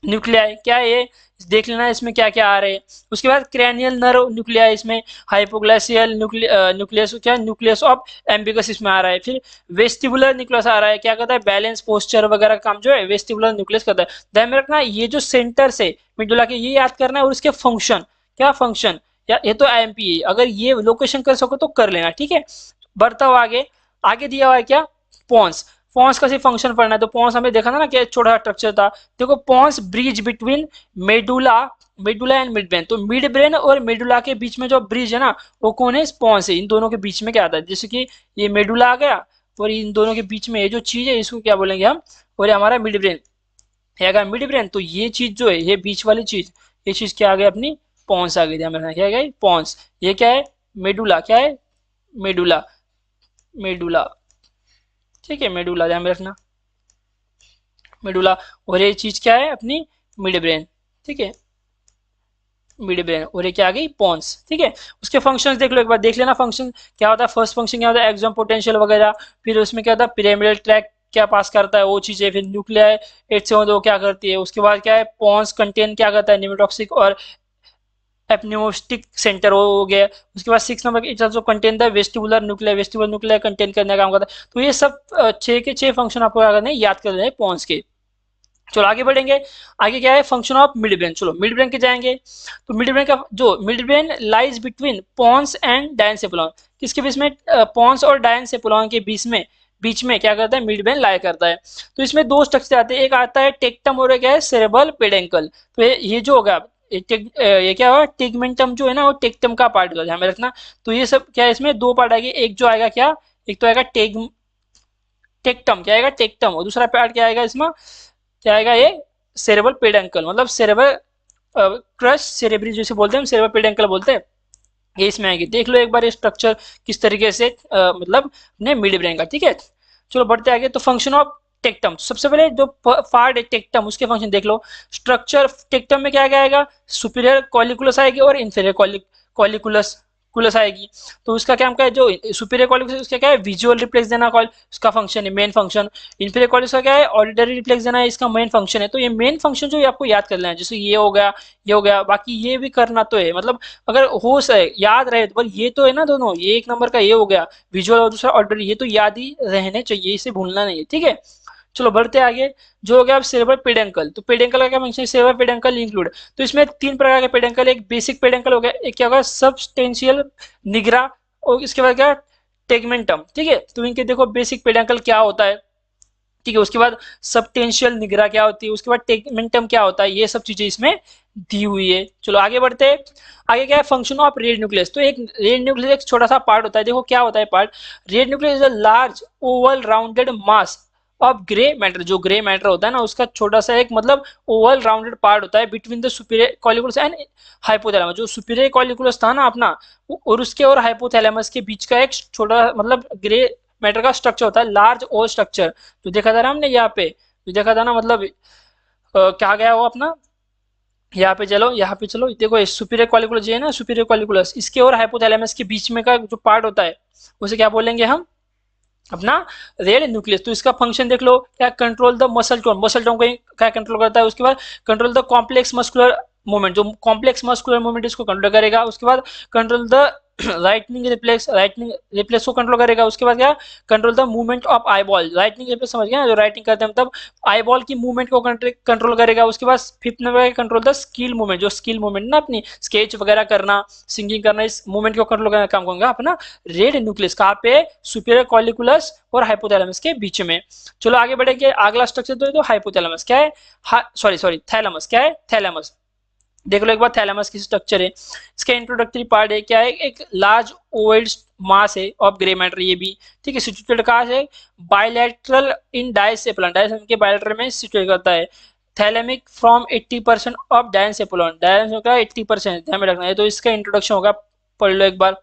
न्यूक्लियाई क्या है ये देख लेना, इसमें क्या क्या आ रहे हैं। उसके बाद क्रैनियल नर्व न्यूक्लियाई, इसमें हाइपोग्लाइसियल न्यूक्लियस, क्या न्यूक्लियस ऑफ एम्बिगस इसमें आ रहा है। फिर वेस्टिबुलर न्यूक्लियस आ रहा है, क्या करता है, बैलेंस पोस्चर वगैरह का काम जो है वेस्टिबुलर न्यूक्लियस करता है। ध्यान में रखना, ये जो सेंटर से मिडुला के, ये याद करना है, और इसके फंक्शन, क्या फंक्शन, या ये तो आईएमपी है, अगर ये लोकेशन कर सको तो कर लेना, ठीक है। बढ़ता हुआ आगे, आगे दिया हुआ है क्या, पॉन्स। पॉन्स का सिर्फ फंक्शन पढ़ना है, तो पॉन्स हमें देखा था ना, क्या छोटा स्ट्रक्चर था। देखो pons bridge between medulla medulla and mid brain, तो मिड ब्रेन और मेडुला के बीच में जो ब्रिज है ना, वो कौन है, पॉन्स है। इन दोनों के बीच में क्या आता है, जैसे कि ये मेडुला आ गया, और इन दोनों के बीच में ये जो चीज है, इसको क्या बोलेंगे हम, और ये हमारा मिड ब्रेन है। अगर मिड ब्रेन, तो ये चीज जो है, ये बीच वाली चीज, ये चीज क्या आ गई, अपनी पॉन्स आ गई। ध्यान रखना, क्या आ गई, पॉन्स। ये क्या है, मेडुला, क्या है, मेडुला, मेडुला, ठीक है, मेडुला, ध्यान में रखना, मेडुला। और ये चीज क्या है, अपनी मिड ब्रेन, ठीक है, मिड ब्रेन। और ये क्या आ गई, पॉन्स, ठीक है। उसके फंक्शंस देख लो एक बार, देख लेना फंक्शन क्या होता है। फर्स्ट फंक्शन क्या होता है, एक्सॉन पोटेंशियल वगैरह। फिर उसमें क्या होता है, पिरामिडल ट्रैक क्या पास करता है, वो चीजें। फिर न्यूक्लियर 872 क्या करती है। उसके बाद क्या है, पॉन्स कंटेन क्या करता है, निमेटॉक्सिक और एपन्यूस्टिक सेंटर हो गया। उसके बाद 6 नंबर के जो कंटेन था vestibular nuclear, vestibular nuclear contain करने का काम करता है। तो ये सब 6 के 6 फंक्शन आपको क्या करने हैं, याद कर लेने पॉन्स के। चलो आगे बढ़ेंगे। आगे क्या है, फंक्शन ऑफ मिड ब्रेन। चलो मिड ब्रेन के जाएंगे। तो मिड ब्रेन का जो mid brain lies between pons and diencephalon, किसके बीच में, पॉन्स और डायनसेफलॉन के बीच में क्या करता है, मिड ब्रेन लाया करता है। तो इसमें दो स्ट्रक्चर आते हैं, एक आता है टेक्टम और एक है सेरेबल पेडेंकल। तो ये जो होगा, ये क्या होगा, टिगमेंटम जो है ना, वो टेक्टम का पार्ट होगा, ध्यान में रखना। तो ये सब क्या है, इसमें दो पार्ट आएंगे, एक जो आएगा क्या, एक तो आएगा टेक्टम, क्या आएगा, टेक्टम, और दूसरा पार्ट क्या आएगा इसमें, क्या आएगा, ये सेरेबल पेडेंकल, मतलब सेरेबल क्रश सेरेब्री जैसे बोलते हैं, हम सेरेबल पेडेंकल बोलते हैं, ये इसमें आएगी। देख लो एक बार ये स्ट्रक्चर किस तरीके से मतलब अपने मिड ब्रेन का, ठीक है। चलो बढ़ते आगे। तो फंक्शन ऑफ टेक्टम, सबसे पहले जो पार्ट है टेक्टम, उसके फंक्शन देख लो। स्ट्रक्चर टेक्टम में क्या क्या आएगा, सुपीरियर कॉलिकुलस आएगी और इंफीरियर कॉलिकुलस कुलस आएगी। तो उसका क्या है, जो सुपीरियर कॉलिकुलस उसका क्या है, विजुअल रिफ्लेक्स देना, कॉल उसका फंक्शन है, मेन फंक्शन। इंफीरियर कॉलिकुलस का क्या है, ऑडिटरी रिफ्लेक्स देना है, इसका मेन फंक्शन है। तो ये मेन फंक्शन जो है आपको याद कर लेना है, जैसे ये हो गया, ये हो गया, बाकी ये भी करना तो है, मतलब अगर हो सके याद रहे, पर ये तो है ना दोनों, ये एक नंबर का ये हो गया विजुअल और दूसरा ऑडिटरी, ये तो याद ही रहने चाहिए, इसे भूलना नहीं है, ठीक है। चलो बढ़ते आगे। जो हो गया अब सेरेब्रल पेडेंकल, तो पेडेंकल का क्या फंक्शन है, सेरेब्रल पेडेंकल इंक्लूड। तो इसमें 3 प्रकार के पेडेंकल, एक बेसिक पेडेंकल हो गया, एक क्या होगा सबस्टेंशियल निग्रा, और इसके बाद क्या टेगमेंटम, ठीक है। तो इनके देखो बेसिक पेडेंकल क्या होता है, ठीक है। उसके बाद सबटेंशियल निग्रा क्या होती है, उसके बाद टेगमेंटम क्या होता है, ये सब चीजें इसमें दी हुई है। चलो आगे बढ़ते हैं। आगे क्या है, फंक्शन ऑफ रेड न्यूक्लियस। तो एक रेड न्यूक्लियस एक छोटा सा पार्ट होता है, देखो क्या होता है part, red nucleus is a large Oval rounded mass of grey matter. जो ग्रे मैटर होता है ना, उसका छोटा सा एक मतलब ओवल राउंडेड पार्ट होता है between the superior colliculus and hypothalamus. जो सुपीरियर कॉलिकुलस था ना अपना, और उसके और हाइपोथैलेमस के बीच का एक छोटा मतलब ग्रे मैटर का स्ट्रक्चर होता है, लार्ज ओवल स्ट्रक्चर। जो देखा था ना हमने यहाँ पे, जो देखा था ना, मतलब क्या गया वो अपना, यहाँ पे चलो, यहाँ पे चलो, देखो सुपीरियर कॉलिकुलस जो है ना, सुपीरियर कॉलिकुलस, इसके और हाइपोथैलेमस के बीच में का जो पार्ट होता है, उसे क्या बोलेंगे हम, अपना रेड न्यूक्लियस। तो इसका फंक्शन देख लो, क्या control the muscle tone, muscle tone को क्या कंट्रोल करता है। उसके बाद control the complex muscular movement, जो कॉम्प्लेक्स मस्कुलर मूवमेंट इसको कंट्रोल करेगा। उसके बाद कंट्रोल द राइटनिंग रिफ्लेक्स को कंट्रोल करेगा। उसके बाद क्या, control the movement of eye ball, राइटनिंग reflex समझ गया ना, जो राइटिंग करते हैं मतलब आई बॉल की मूवमेंट को कंट्रोल करेगा। उसके बाद fifth number control the skill movement, जो स्किल मूवमेंट ना अपनी स्केच वगैरह करना, सिंगिंग करना, इस मूवमेंट को कंट्रोल करने का काम करूंगा अपना रेड न्यूक्लियस, कहाँ पे, सुपीरियर कॉलिकुलस और हाइपोथैलेमस के बीच में। चलो आगे बढ़ेंगे, अगला स्ट्रक्चर तो हाइपोथैलेमस क्या है, सॉरी सॉरी थैलेमस क्या है, थैलेमस देख लो एक बार, थैलेमस की स्ट्रक्चर है। इसका इंट्रोडक्टरी पार्ट है क्या है, एक लार्ज ओवल मास है ऑफ ग्रे मैटर, ये भी ठीक है, सिचुएटेड कहाँ है, बायलैटरल इन डायसेप्लॉन, डायसेप्लॉन के बायलैटरल में सिचुएट करता है। थैलेमिक फ्रॉम 80% ऑफ डायसेप्लॉन, डायसेप्लॉन का 80% ध्यान में रखना है। तो इसका इंट्रोडक्शन होगा, पढ़ लो एक बार।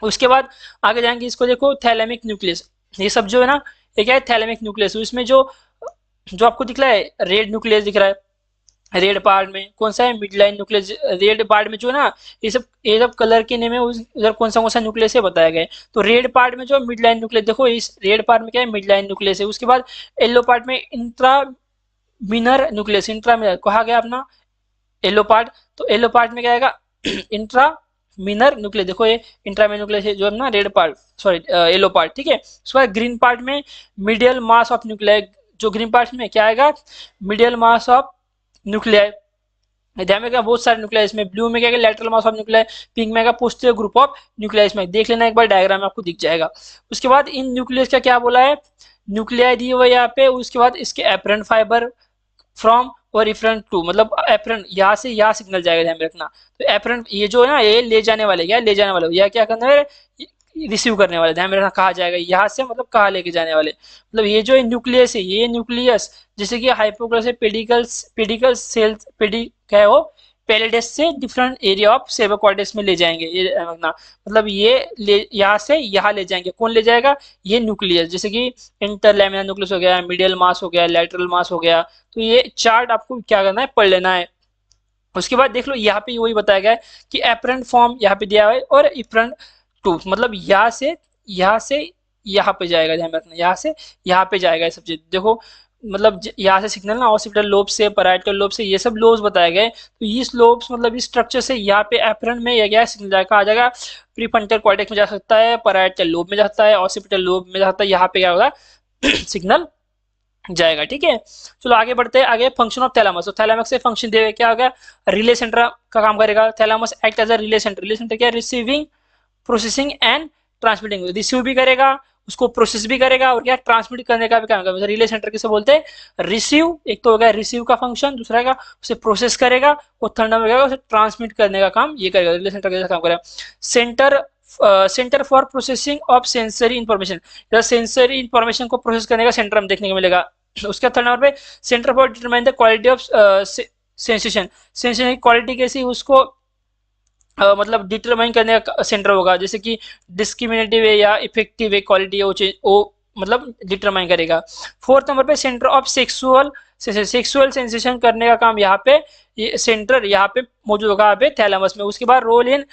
उसके बाद आगे जाएंगे, इसको देखो थैलेमिक न्यूक्लियस, ये सब जो है ना, ये क्या है, थैलेमिक न्यूक्लियस। इसमें जो जो आपको दिख रहा है रेड न्यूक्लियस दिख रहा है, रेड पार्ट में कौन सा है, mid line nucleus. Red part में जो है ना, ये सब कलर के नेम है, उधर कौन सा न्यूक्लियस है बताया गया है। तो रेड पार्ट में जो मिड लाइन न्यूक्लियस, देखो इस रेड पार्ट में क्या है, मिड लाइन न्यूक्लियस है। उसके बाद येलो पार्ट में इंट्रा मिनर न्यूक्लियस, इंट्रा मिनर कहा गया अपना येलो पार्ट, तो येलो पार्ट में क्या आएगा इंट्रा मिनर न्यूक्लियस, देखो ये इंट्रा मिनर न्यूक्लियस है जो है ना red part, sorry yellow part, ठीक है। उसके बाद ग्रीन पार्ट में मीडियल मास ऑफ न्यूक्लियर, जो ग्रीन पार्ट में क्या आएगा, मीडियल मास ऑफ न्यूक्लियर। ध्यान में क्या, बहुत सारे न्यूक्लियर इसमें, ब्लू में क्या है lateral mass of nuclear, pink में क्या पोस्टीरियर ग्रुप ऑफ न्यूक्लियर, इसमें देख लेना एक बार डायग्राम में आपको दिख जाएगा। उसके बाद इन न्यूक्लियस का क्या बोला है, न्यूक्लियर दी हुआ यहाँ पे। उसके बाद इसके एपरेंट फाइबर फ्रॉम और रिफरेंट टू, मतलब एपरेंट यहाँ से यहाँ सिग्नल जाएगा, ध्यान में रखना। तो एपरेंट ये जो है ना, ये ले जाने वाले, क्या ले जाने वाले, या क्या करने वाले, रिसीव करने वाले, ध्यान में रखना कहा जाएगा यहाँ से, मतलब कहा लेके जाने वाले। मतलब ये जो न्यूक्लियस है, ये न्यूक्लियस जैसे कि हाइपोक्लस पेडिकल पेडिकल सेल्स, पेडी क्या है वो, पेलिडेस से डिफरेंट एरिया ऑफ सेबा कॉर्टेक्स में ले जाएंगे, ये रखना। मतलब ये ले यहाँ से यहाँ ले जाएंगे, कौन ले जाएगा, ये न्यूक्लियस, जैसे कि इंटरलैमिनर न्यूक्लियस हो गया, मीडियल मास हो गया, लेटरल मास हो गया। तो ये चार्ट आपको क्या करना है, पढ़ लेना है। उसके बाद देख लो यहाँ पे वही बताया गया है कि एपरेंट फॉर्म यहाँ पे दिया हुआ है और इपरेंट टू, मतलब यहाँ से यहाँ पे जाएगा, ध्यान रखना यहाँ से यहाँ पे जाएगा ये सब चीज। देखो मतलब यहाँ से सिग्नल ना ऑसिपिटल लोब से, पैराइटल लोब से, ये सब लोब्स बताए गए। तो इस लोब्स मतलब इस स्ट्रक्चर से यहाँ पे एपरेंट में या गया सिग्नल जाएगा, आ जाएगा प्रीफ्रंटल कॉर्टेक्स में जा सकता है, पैराइटल लोब में जा सकता है, ऑसिपिटल लोब में जा सकता है, यहाँ पे क्या होगा सिग्नल जाएगा, ठीक है। चलो आगे बढ़ते हैं, आगे फंक्शन ऑफ थैलेमस। तो थैलेमस से फंक्शन देगा क्या होगा, रिले सेंटर का काम करेगा। Thalamus act as a relay centre, relay centre क्या है, receiving, processing and transmitting, receive भी करेगा, उसको प्रोसेस भी करेगा और क्या ट्रांसमिट करने का भी काम करेगा। रिले सेंटर किसे बोलते हैं, रिसीव, एक तो हो गया रिसीव का फंक्शन, दूसरा का उसे प्रोसेस करेगा और थर्ड नंबर उसे ट्रांसमिट करने का काम ये करेगा, रिले सेंटर कैसा काम करेगा। Centre for processing of sensory information, sensory information को प्रोसेस करने का सेंटर हम देखने को मिलेगा। उसके थर्ड नंबर पे centre for determine the quality of sensation, sensation की क्वालिटी कैसी उसको मतलब डिटरमाइन करने का सेंटर होगा, जैसे कि डिस्क्रिमिनेटिव है या इफेक्टिव है क्वालिटी है, वो मतलब डिटरमाइन करेगा। फोर्थ नंबर पे सेंटर ऑफ सेक्सुअल सेंसेशन करने का काम यहाँ पे, ये सेंटर यहाँ पे मौजूद होगा, यहाँ पे थैलेमस में। उसके बाद role in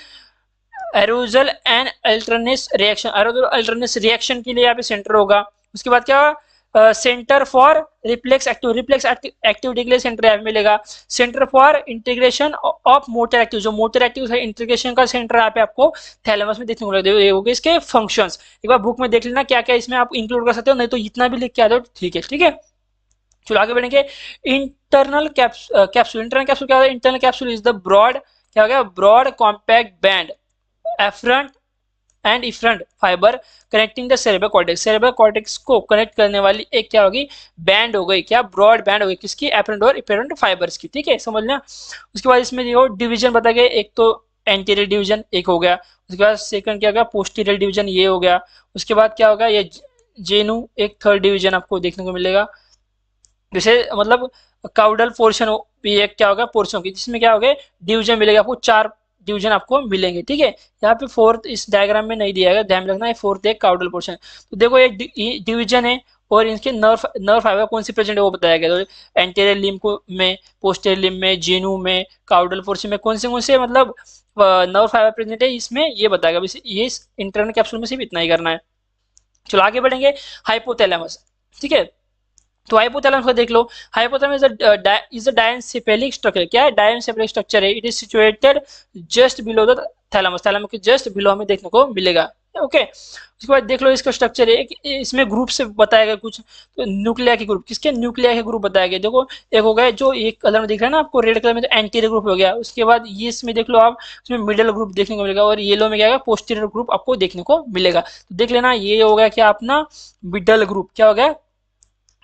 arousal and alertness reaction, arousal alertness reaction के लिए यहाँ पे सेंटर होगा। उसके बाद क्या, सेंटर फॉर रिफ्लेक्स एक्टिविटी के लिए सेंटर यहाँ मिलेगा। Centre for integration of motor active, जो मोटर एक्टिव इंटीग्रेशन का सेंटर यहाँ पे आपको थैलेमस में देखने को मिलेगा। इसके फंक्शंस एक बार बुक में देख लेना क्या क्या इसमें आप इंक्लूड कर सकते हो, नहीं तो इतना भी लिख के आ जाओ, ठीक है, ठीक है। चलो आगे बढ़ेंगे, इंटरनल कैप्सूल। इंटरनल कैप्सूल क्या होता है, internal capsule is the broad, क्या हो गया, broad compact band afferent and efferent fibre connecting the cerebral cortex, cerebral cortex को कनेक्ट करने वाली एक क्या होगी, बैंड हो गई, क्या ब्रॉड बैंड हो गई, किसकी, एफरंट और इफरंट फाइबर्स की, ठीक है, समझ लेना। उसके बाद इसमें देखो डिवीजन बताए गए, एक तो एंटीरियर डिवीजन एक हो गया, उसके बाद सेकंड क्या होगा, पोस्टीरियर डिवीजन ये हो गया। उसके बाद क्या होगा, ये जेनू एक थर्ड डिवीजन आपको देखने को मिलेगा, जैसे मतलब काउडल पोर्शन भी एक क्या होगा पोर्शन होगी, जिसमें क्या होगा डिवीजन मिलेगा आपको, 4 डिवीजन आपको मिलेंगे, ठीक है। यहाँ पे फोर्थ इस डायग्राम में नहीं दिया गया, ध्यान रखना है, फोर्थ एक काउडल पोर्शन। तो देखो ये डिवीजन है और इनके नर्व फाइबर कौन सी प्रेजेंट है वो बताया गया। तो एंटीरियर लिम्ब को में, पोस्टीरियर लिम्ब में, जेनू में, काउडल पोर्शन में कौन से मतलब नर्व फाइबर प्रेजेंट है, इसमें ये बताएगा। ये इंटरनल कैप्सूल में सिर्फ इतना ही करना है। चलो आगे बढ़ेंगे, हाइपोथैलेमस, ठीक है। तो हाइपोथैलेमस को देख लो। Hypothalamus is a diencephalic structure. क्या है? डायनसेफेलिक स्ट्रक्चर है। It is situated just below the thalamus. Thalamus के जस्ट बिलो हमें देखने को मिलेगा। ओके, उसके बाद देख लो इसका स्ट्रक्चर है। इसमें ग्रुप से बताया गया कुछ। तो न्यूक्लिया के ग्रुप, किसके न्यूक्लिया के ग्रुप बताया गया? देखो, एक हो गया जो एक कलर में दिख रहा है ना आपको, रेड कलर में, तो एंटीरियर ग्रुप हो गया। उसके बाद ये इसमें देख लो आप, इसमें मिडिल ग्रुप देखने को मिलेगा, और येलो में क्या है? पोस्टीरियर ग्रुप आपको देखने को मिलेगा। तो देख लेना, ये हो गया क्या अपना मिडल ग्रुप। क्या हो गया?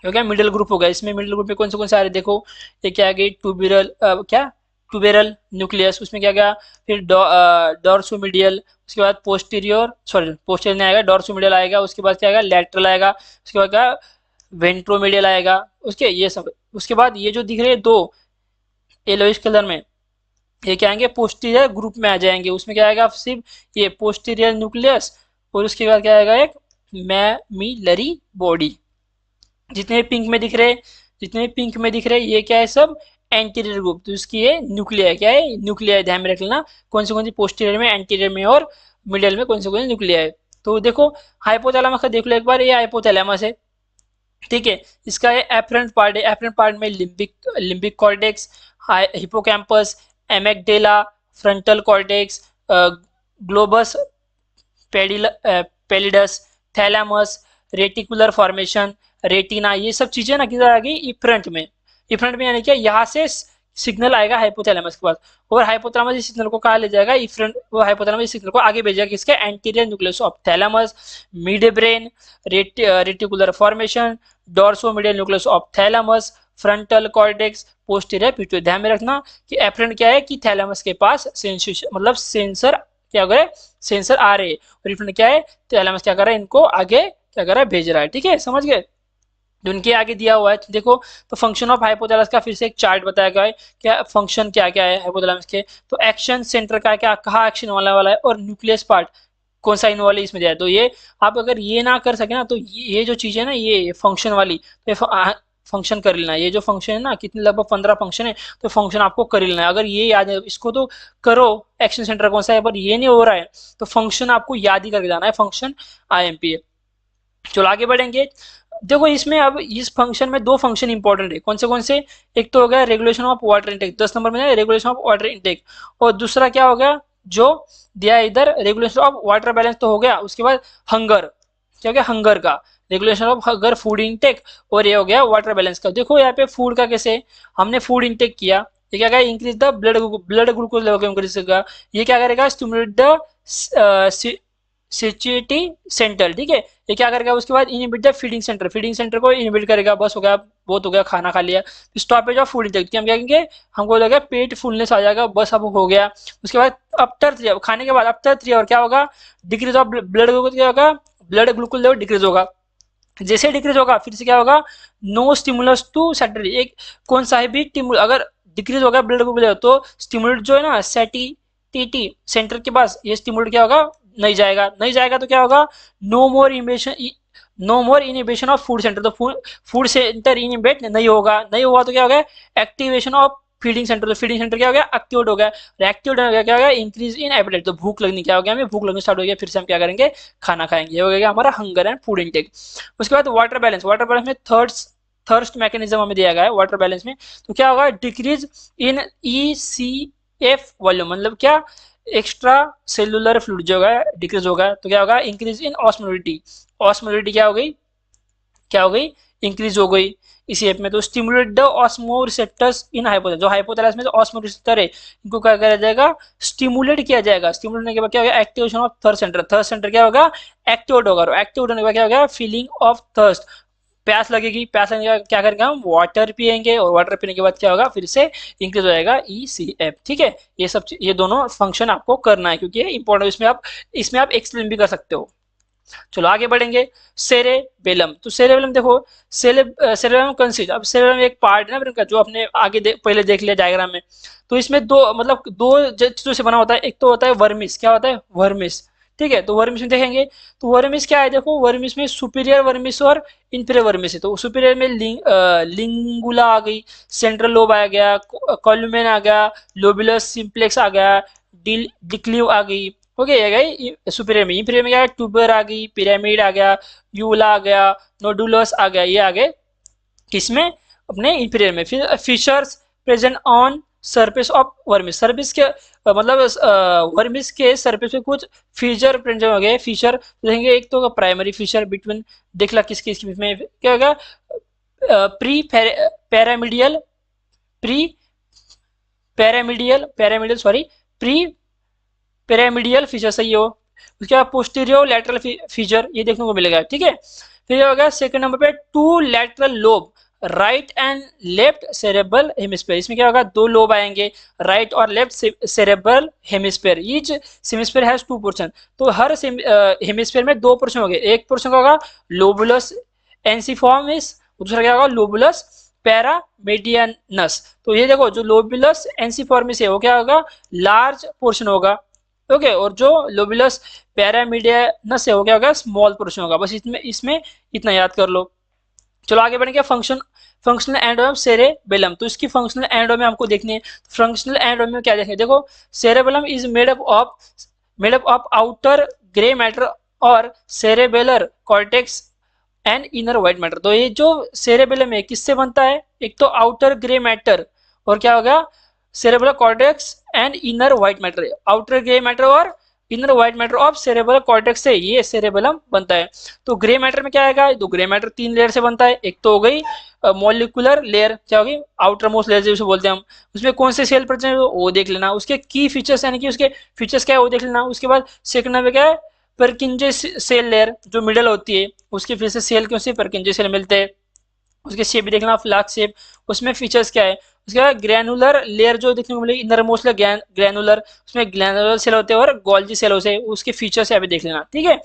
हो गया मिडिल ग्रुप हो गया। इसमें मिडिल ग्रुप में कौन से आ रहे? देखो, ये क्या आ गई? ट्यूबिरल, क्या, ट्यूबेरल न्यूक्लियस, उसमें क्या गया? फिर डॉर्सोमीडियल, उसके बाद पोस्टीरियर, सॉरी पोस्टीरियर नहीं आएगा, डॉर्सोमीडियल आएगा। उसके बाद क्या आएगा? लैटरल आएगा। उसके बाद क्या? वेंट्रोमीडियल आएगा। उसके ये सब, उसके बाद ये जो दिख रहे हैं दो येलोइश कलर में, ये क्या आएंगे? पोस्टीरियर ग्रुप में आ जाएंगे। उसमें क्या आएगा? सिर्फ ये पोस्टीरियर न्यूक्लियस, और उसके बाद क्या आएगा? एक मैमिलरी बॉडी। जितने पिंक में दिख रहे, जितने पिंक में दिख रहे, ये क्या है? सब एंटीरियर ग्रुप। तो इसकी ये न्यूक्लिया क्या है? न्यूक्लिया है, ध्यान में रख लेना। कौन सी पोस्टीरियर में, एंटीरियर में और मिडिल में कौन सी न्यूक्लिया है। तो देखो, हाइपोथैलेमस का देख लो एक बार, ये हाइपोथैलेमस है, ठीक है। इसका ये एफरेंट पार्ट है। एफरेंट पार्ट में limbic limbic cortex, hippocampus, amygdala, frontal cortex, globus pallidus, thalamus, reticular formation, retina, ये सब चीजें ना किधर आ गई? इफ्रंट में। इफ्रंट में यानी क्या? यहाँ से सिग्नल आएगा हाइपोथैलेमस के पास, और हाइपोथैलेमस इस सिग्नल को कहाँ ले जाएगा? इफ्रंट, वो हाइपोथैलेमस इस सिग्नल को आगे भेजेगा किसके? Anterior nucleus of thalamus, mid brain, reticular formation, dorso medial nucleus of thalamus, frontal cortex, posterior pituitary. ध्यान में रखना कि एफरेंट क्या है? कि थैलेमस के पास सेंसेशन, मतलब सेंसर क्या हो गए? सेंसर आ रहे हैं, और इफ्रंट क्या है? थैलेमस क्या कर रहा है? इनको आगे क्या कर रहा है? भेज रहा है, ठीक है, समझ गए? जो उनके आगे दिया हुआ है, तो देखो, तो फंक्शन ऑफ हाइपोथैलेमस का फिर से एक चार्ट बताया गया है। क्या फंक्शन क्या क्या है हाइपोथैलेमस के? तो एक्शन सेंटर का क्या, कहाँ एक्शन वाला वाला है, और न्यूक्लियस पार्ट कौन सा इन्वॉल्व है इसमें दिया है। तो ये आप अगर ये ना कर सके ना, तो ये जो चीज है ना, ये फंक्शन वाली, तो फंक्शन कर लेना। ये जो फंक्शन है ना, कितने, लगभग 15 फंक्शन है, तो फंक्शन आपको कर लेना है। अगर ये याद है, इसको तो करो, एक्शन सेंटर कौन सा है, पर ये नहीं हो रहा है, तो फंक्शन आपको याद ही करके जाना है, फंक्शन आईएमपी है। चलो आगे बढ़ेंगे। देखो, इसमें अब इस फंक्शन में दो फंक्शन इंपॉर्टेंट है। कौन से? एक तो हो गया regulation of water intake, 10 number में है रेगुलेशन ऑफ वाटर इनटेक, और दूसरा क्या हो गया जो दिया है इधर? रेगुलेशन ऑफ वाटर बैलेंस तो हो गया। उसके बाद हंगर, क्या हो गया? हंगर का regulation of hunger, food intake, और ये हो गया वाटर बैलेंस का। देखो यहाँ पे फूड का कैसे, हमने फूड इनटेक किया, ये क्या करेगा? Increase the blood glucose level को इंक्रीज करेगा। ये क्या करेगा? स्टिमुलेट द सिचुएटी सेंटर, ठीक है। ये क्या करेगा? उसके बाद inhibit the feeding centre, feeding centre को इनहिबिट करेगा। बस हो गया, बहुत हो गया, खाना खा लिया। स्टॉपेज ऑफ फूड इंटेक, हम क्या कहेंगे? हमको लगा पेट फुलनेस आ जाएगा, बस अब हो गया। उसके बाद आफ्टर 3 खाने के बाद आफ्टर 3 और क्या होगा? डिक्रीज ऑफ ब्लड ग्लूकोज, क्या होगा? ब्लड ग्लूकोज लेवल डिक्रीज होगा। जैसे डिक्रीज होगा, फिर से क्या होगा? नो स्टिमुलस टू सैटरी, एक कौन सा है भी अगर डिक्रीज होगा ब्लड ग्लूकोज लेवल, तो स्टिमुलेट जो है ना, सैटी टीटी सेंटर के पास, ये स्टिमुलेट क्या होगा? नहीं जाएगा। नहीं जाएगा तो क्या होगा? No more inhibition, no more inhibition of food centre, तो फूड सेंटर इनिबिट नहीं होगा। नहीं होगा तो क्या होगा? एक्टिवेशन ऑफ फीडिंग सेंटर, तो फीडिंग सेंटर क्या हो गया? एक्टिवेट हो गया। एक्टिवेट हो गया, क्या हो गया? इंक्रीज इन एपेटाइट, तो भूख लगनी, क्या हो गया? हमें भूख लगनी स्टार्ट हो गया। फिर से हम क्या करेंगे? खाना खाएंगे। ये हो गया हमारा हंगर एंड फूड इंटेक। उसके बाद वाटर बैलेंस, वाटर बैलेंस में थर्स्ट मैकेनिज्म हमें दिया गया है वाटर बैलेंस में। तो क्या होगा? डिक्रीज इन ECF वॉल्यूम, मतलब क्या? एक्स्ट्रा सेलुलर फ्लूइड जो होगा डिक्रीज होगा। तो क्या होगा? इंक्रीज इन ऑस्मोलिटी, ऑस्मोलिटी क्या हो गई? क्या हो गई? इंक्रीज हो गई इसी एप में। तो stimulate the osmo receptors in hypothalamus, जो हाइपोथैलेमस में जो ऑस्मो रिसेप्टर है, इनको क्या किया जाएगा? स्टिमुलेट किया जाएगा। स्टिमुलेट होने के बाद क्या होगा? Activation of thirst centre, thirst centre क्या होगा? एक्टिवेट होगा। एक्टिवेट होने के बाद क्या होगा? फीलिंग ऑफ थर्स्ट, प्यास लगेगी, प्यास लगने के बाद क्या करेंगे? हम वाटर पियेंगे, और वाटर पीने के बाद क्या होगा? फिर से इंक्रीज हो जाएगा ECF, ठीक है। ये सब, ये दोनों फंक्शन आपको करना है, क्योंकि ये इंपॉर्टेंट, इसमें आप एक्सप्लेन भी कर सकते हो। चलो आगे बढ़ेंगे। सेरेबेलम, तो सेरेबेलम देखो, सेरेबेलम कंसिस्ट, अब सेरेबेलम एक पार्ट है ना ब्रेन का, जो आपने आगे पहले देख लिया डायग्राम में। तो इसमें दो, मतलब दो चीजों से बना होता है। एक तो होता है वर्मिस, क्या होता है? वर्मिस, ठीक है। तो वर्मिस में देखेंगे, तो वर्मिस क्या है? देखो, वर्मिस में सुपीरियर वर्मिस और इंफीरियर वर्मिस है। तो सुपीरियर में लिंगुला आ गई, सेंट्रल लोब आ गया, कॉल्यूमेन आ गया, लोबुलस सिंप्लेक्स आ गया, डिक्लिव आ गई, हो गया गई सुपीरियर में। इंफीरियर में क्या है? ट्यूबर आ गई, पिरामिड आ गया, यूला आ गया, नोडुलस आ गया, ये आ गए किसमें, अपने इंफीरियर में। फिर features present on surface of vermis, service के मतलब वर्मिस के सरफेस पे कुछ फीचर प्रेजेंट हो गए। फीचर देखेंगे, एक तो प्राइमरी फीचर बिटवीन, देख ला किस किस में क्या होगा, pre paramedial, pre paramedial sorry, pre paramedial feature सही हो। उसके बाद पोस्टीरियो लैटरल फीचर ये देखने को मिलेगा, ठीक है। फिर ये हो गया सेकंड नंबर पे two lateral lobe, right and left cerebral hemisphere, इसमें क्या होगा, दो लोब आएंगे, राइट और left cerebral hemisphere, each hemisphere has two portion, तो हर हेमिस्फीयर में दो पोर्शन हो गए। एक पोर्शन का होगा लोबुलस एनसिफॉर्मिस, दूसरा क्या होगा लोबुलस पैरामेडियनस। तो ये देखो जो लोबुलस एनसिफॉर्मिस है वो क्या होगा, लार्ज पोर्शन होगा, ओके। और जो लोबुलस पैरामीडियनस है वो क्या होगा, स्मॉल पोर्शन होगा। बस इसमें इसमें इतना याद कर लो। चलो आगे बढ़ेंगे, फंक्शनल एंडोम सेरेबेलम, तो इसकी फंक्शनल एंडोम में हमको देखनी है। फंक्शनल एंडोम में क्या देखें, देखो cerebellum is made up of outer grey matter और cerebellar cortex and inner white matter. तो ये जो सेरेबेलम है किससे बनता है, एक तो आउटर ग्रे मैटर और क्या होगा, cerebral cortex and inner white matter, outer grey matter और inner white matter of cerebral cortex से ये सेरेबेलम बनता है। तो ग्रे मैटर में क्या आएगा, तो ग्रे मैटर तीन लेयर से बनता है। एक तो हो गई मॉलिक्यूलर लेयर, क्या होगी, आउटर मोस्ट लेयर जिसे बोलते हैं हम। उसमें कौन से सेल प्रेजेंट है वो देख लेना, उसके की फीचर्स यानी कि उसके फीचर्स क्या है वो देख लेना। उसके बाद सेकंड नंबर क्या है, परकिंजे सेल लेयर जो मिडल होती है, उसके फिर से सेल क्यों से परकिंजे सेल मिलते हैं। उसके शेप भी देखना, फ्लास्क शेप, उसमें फीचर्स क्या है। उसके बाद ग्रैनुलर लेयर जो देखने को मिलेगी, इनर मोस्ट ग्रैनुलर, उसमें ग्रैनुलर सेल होते हैं और गोल्जी सेल होते हैं, उसके फीचर्स यहाँ पे देख लेना, ठीक है।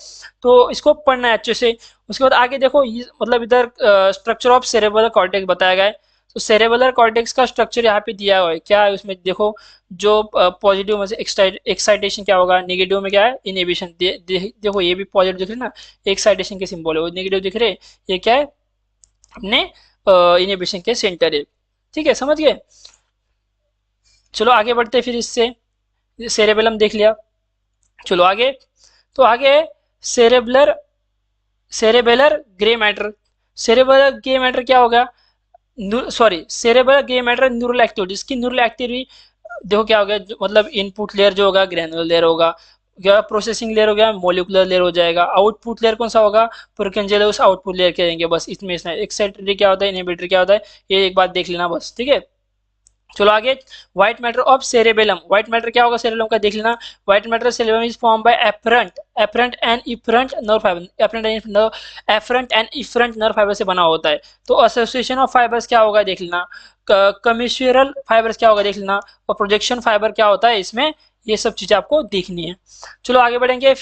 तो इसको पढ़ना है अच्छे से। उसके बाद आगे देखो, मतलब इधर स्ट्रक्चर ऑफ सेरेब्रल कॉर्टेक्स बताया गया है। तो सेरेब्रल कॉर्टेक्स का स्ट्रक्चर यहाँ पे दिया हुआ है, क्या है उसमें देखो, जो पॉजिटिव में से एक्साइटेशन क्या होगा, नेगेटिव में क्या है इनहिबिशन। देखो ये भी पॉजिटिव दिख रहे ना, एक्साइटेशन के सिंबल है, वो नेगेटिव दिख रहे, ये क्या है, अपने इनहिबिशन के सेंटर है, ठीक है, समझ गए। चलो आगे बढ़ते फिर इससे, सेरेबेलम देख लिया, चलो आगे। तो आगे cerebellar cerebellar grey matter, cerebellar grey matter क्या होगा, sorry cerebellar grey matter neural activity, इसकी न्यूरल एक्टिविटी देखो क्या होगा, मतलब इनपुट लेयर जो होगा ग्रैनुलर लेयर होगा, क्या प्रोसेसिंग लेयर हो गया, मॉलिक्यूलर लेयर हो जाएगा, आउटपुट लेयर कौन सा होगा, परकेंजियल उस आउटपुट लेयर कहेंगे। बस इसमें एक्साइटेटरी क्या होता है, इनहिबिटरी क्या होता है, ये एक बात देख लेना बस, ठीक है। चलो आगे, white matter of cerebellum, white matter क्या होगा सेरेबेलम का देख लेना। White matter cerebellum is form by afferent and efferent nerve fibre, afferent and efferent nerve fibre से बना होता है। तो एसोसिएशन ऑफ फाइबर्स क्या होगा देख लेना, कमिश्यूरल फाइबर्स क्या होगा देख लेना, और प्रोजेक्शन फाइबर क्या होता है इसमें, ये सब चीजें आपको देखनी है। चलो आगे बढ़ेंगे,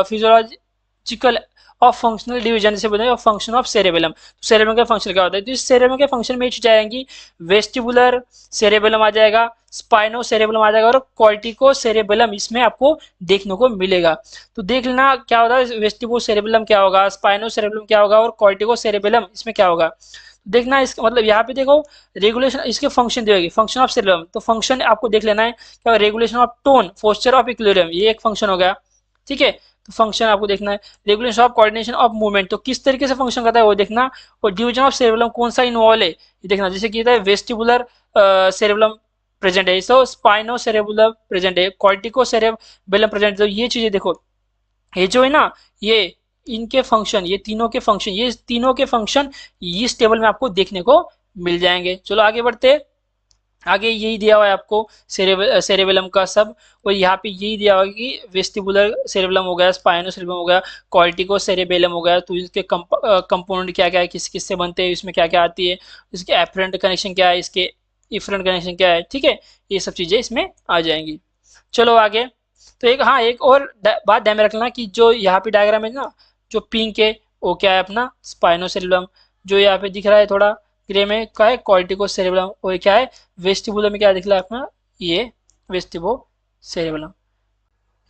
फिजियोलॉजिकल ऑफ फंक्शनल डिवीजन से बोलेंगे, फंक्शन ऑफ सेरेबेलम। सेरेबेलम का फंक्शन क्या होता है, तो इस सेरेबेलम के फंक्शन में ये चीजें आएंगी, वेस्टिबुलर सेरेबेलम आ जाएगा, स्पाइनो सेरेबेलम आ जाएगा और कॉर्टिको सेरेबेलम इसमें आपको देखने को मिलेगा। तो देख लेना क्या होता है, वेस्टिबुलर सेरेबेलम क्या होगा, स्पाइनो सेरेबेलम क्या होगा और कॉर्टिको सेरेबेलम इसमें क्या होगा। देखना इसका मतलब यहाँ पे देखो, रेगुलेशन इसके फंक्शन देगी, फंक्शन ऑफ सेरेबेलम, तो फंक्शन आपको देख लेना है क्या, regulation of tone, posture of equilibrium, ये एक फंक्शन हो गया, ठीक है। तो फंक्शन आपको देखना है, regulation of coordination of movement, तो किस तरीके से फंक्शन करता है वो देखना, और डिवीजन ऑफ सेरेबेलम कौन सा इन्वॉल्व है ये देखना, जैसे कि वेस्टिबुलर सेरेबेलम प्रेजेंट है, सो स्पाइनो सेरेबुलम प्रेजेंट है, कॉर्टिको सेरेबेलम प्रेजेंट है। तो ये चीजें देखो, ये जो है ना, ये इनके फंक्शन, ये तीनों के फंक्शन इस टेबल में आपको देखने को मिल जाएंगे। चलो आगे बढ़ते, आगे यही दिया हुआ है आपको सेरेबेलम का सब, और यहाँ पे यही दिया हुआ है कि वेस्टिबुलर सेरेबेलम हो गया, स्पाइनो सेरेबेलम हो गया, कॉर्टिको सेरेबेलम हो गया, तो इसके कंपोनेंट क्या क्या है, किस किस से बनते हैं, इसमें क्या क्या आती है, इसके एफरेंट कनेक्शन क्या है, इसके इफरेंट कनेक्शन क्या है, ठीक है, ये सब चीजें इसमें आ जाएंगी। चलो आगे, तो एक हाँ एक और बात ध्यान में रखना कि जो यहाँ पे डायग्राम है ना, जो पिंक है वो क्या है अपना स्पाइनो सेरेबेलम, जो यहाँ पे दिख रहा है थोड़ा ग्रे में क्या है कॉर्टिको सेरेबेलम, और ये क्या है वेस्टिबुलर में क्या दिख रहा है अपना, ये वेस्टिबो सेरेबेलम।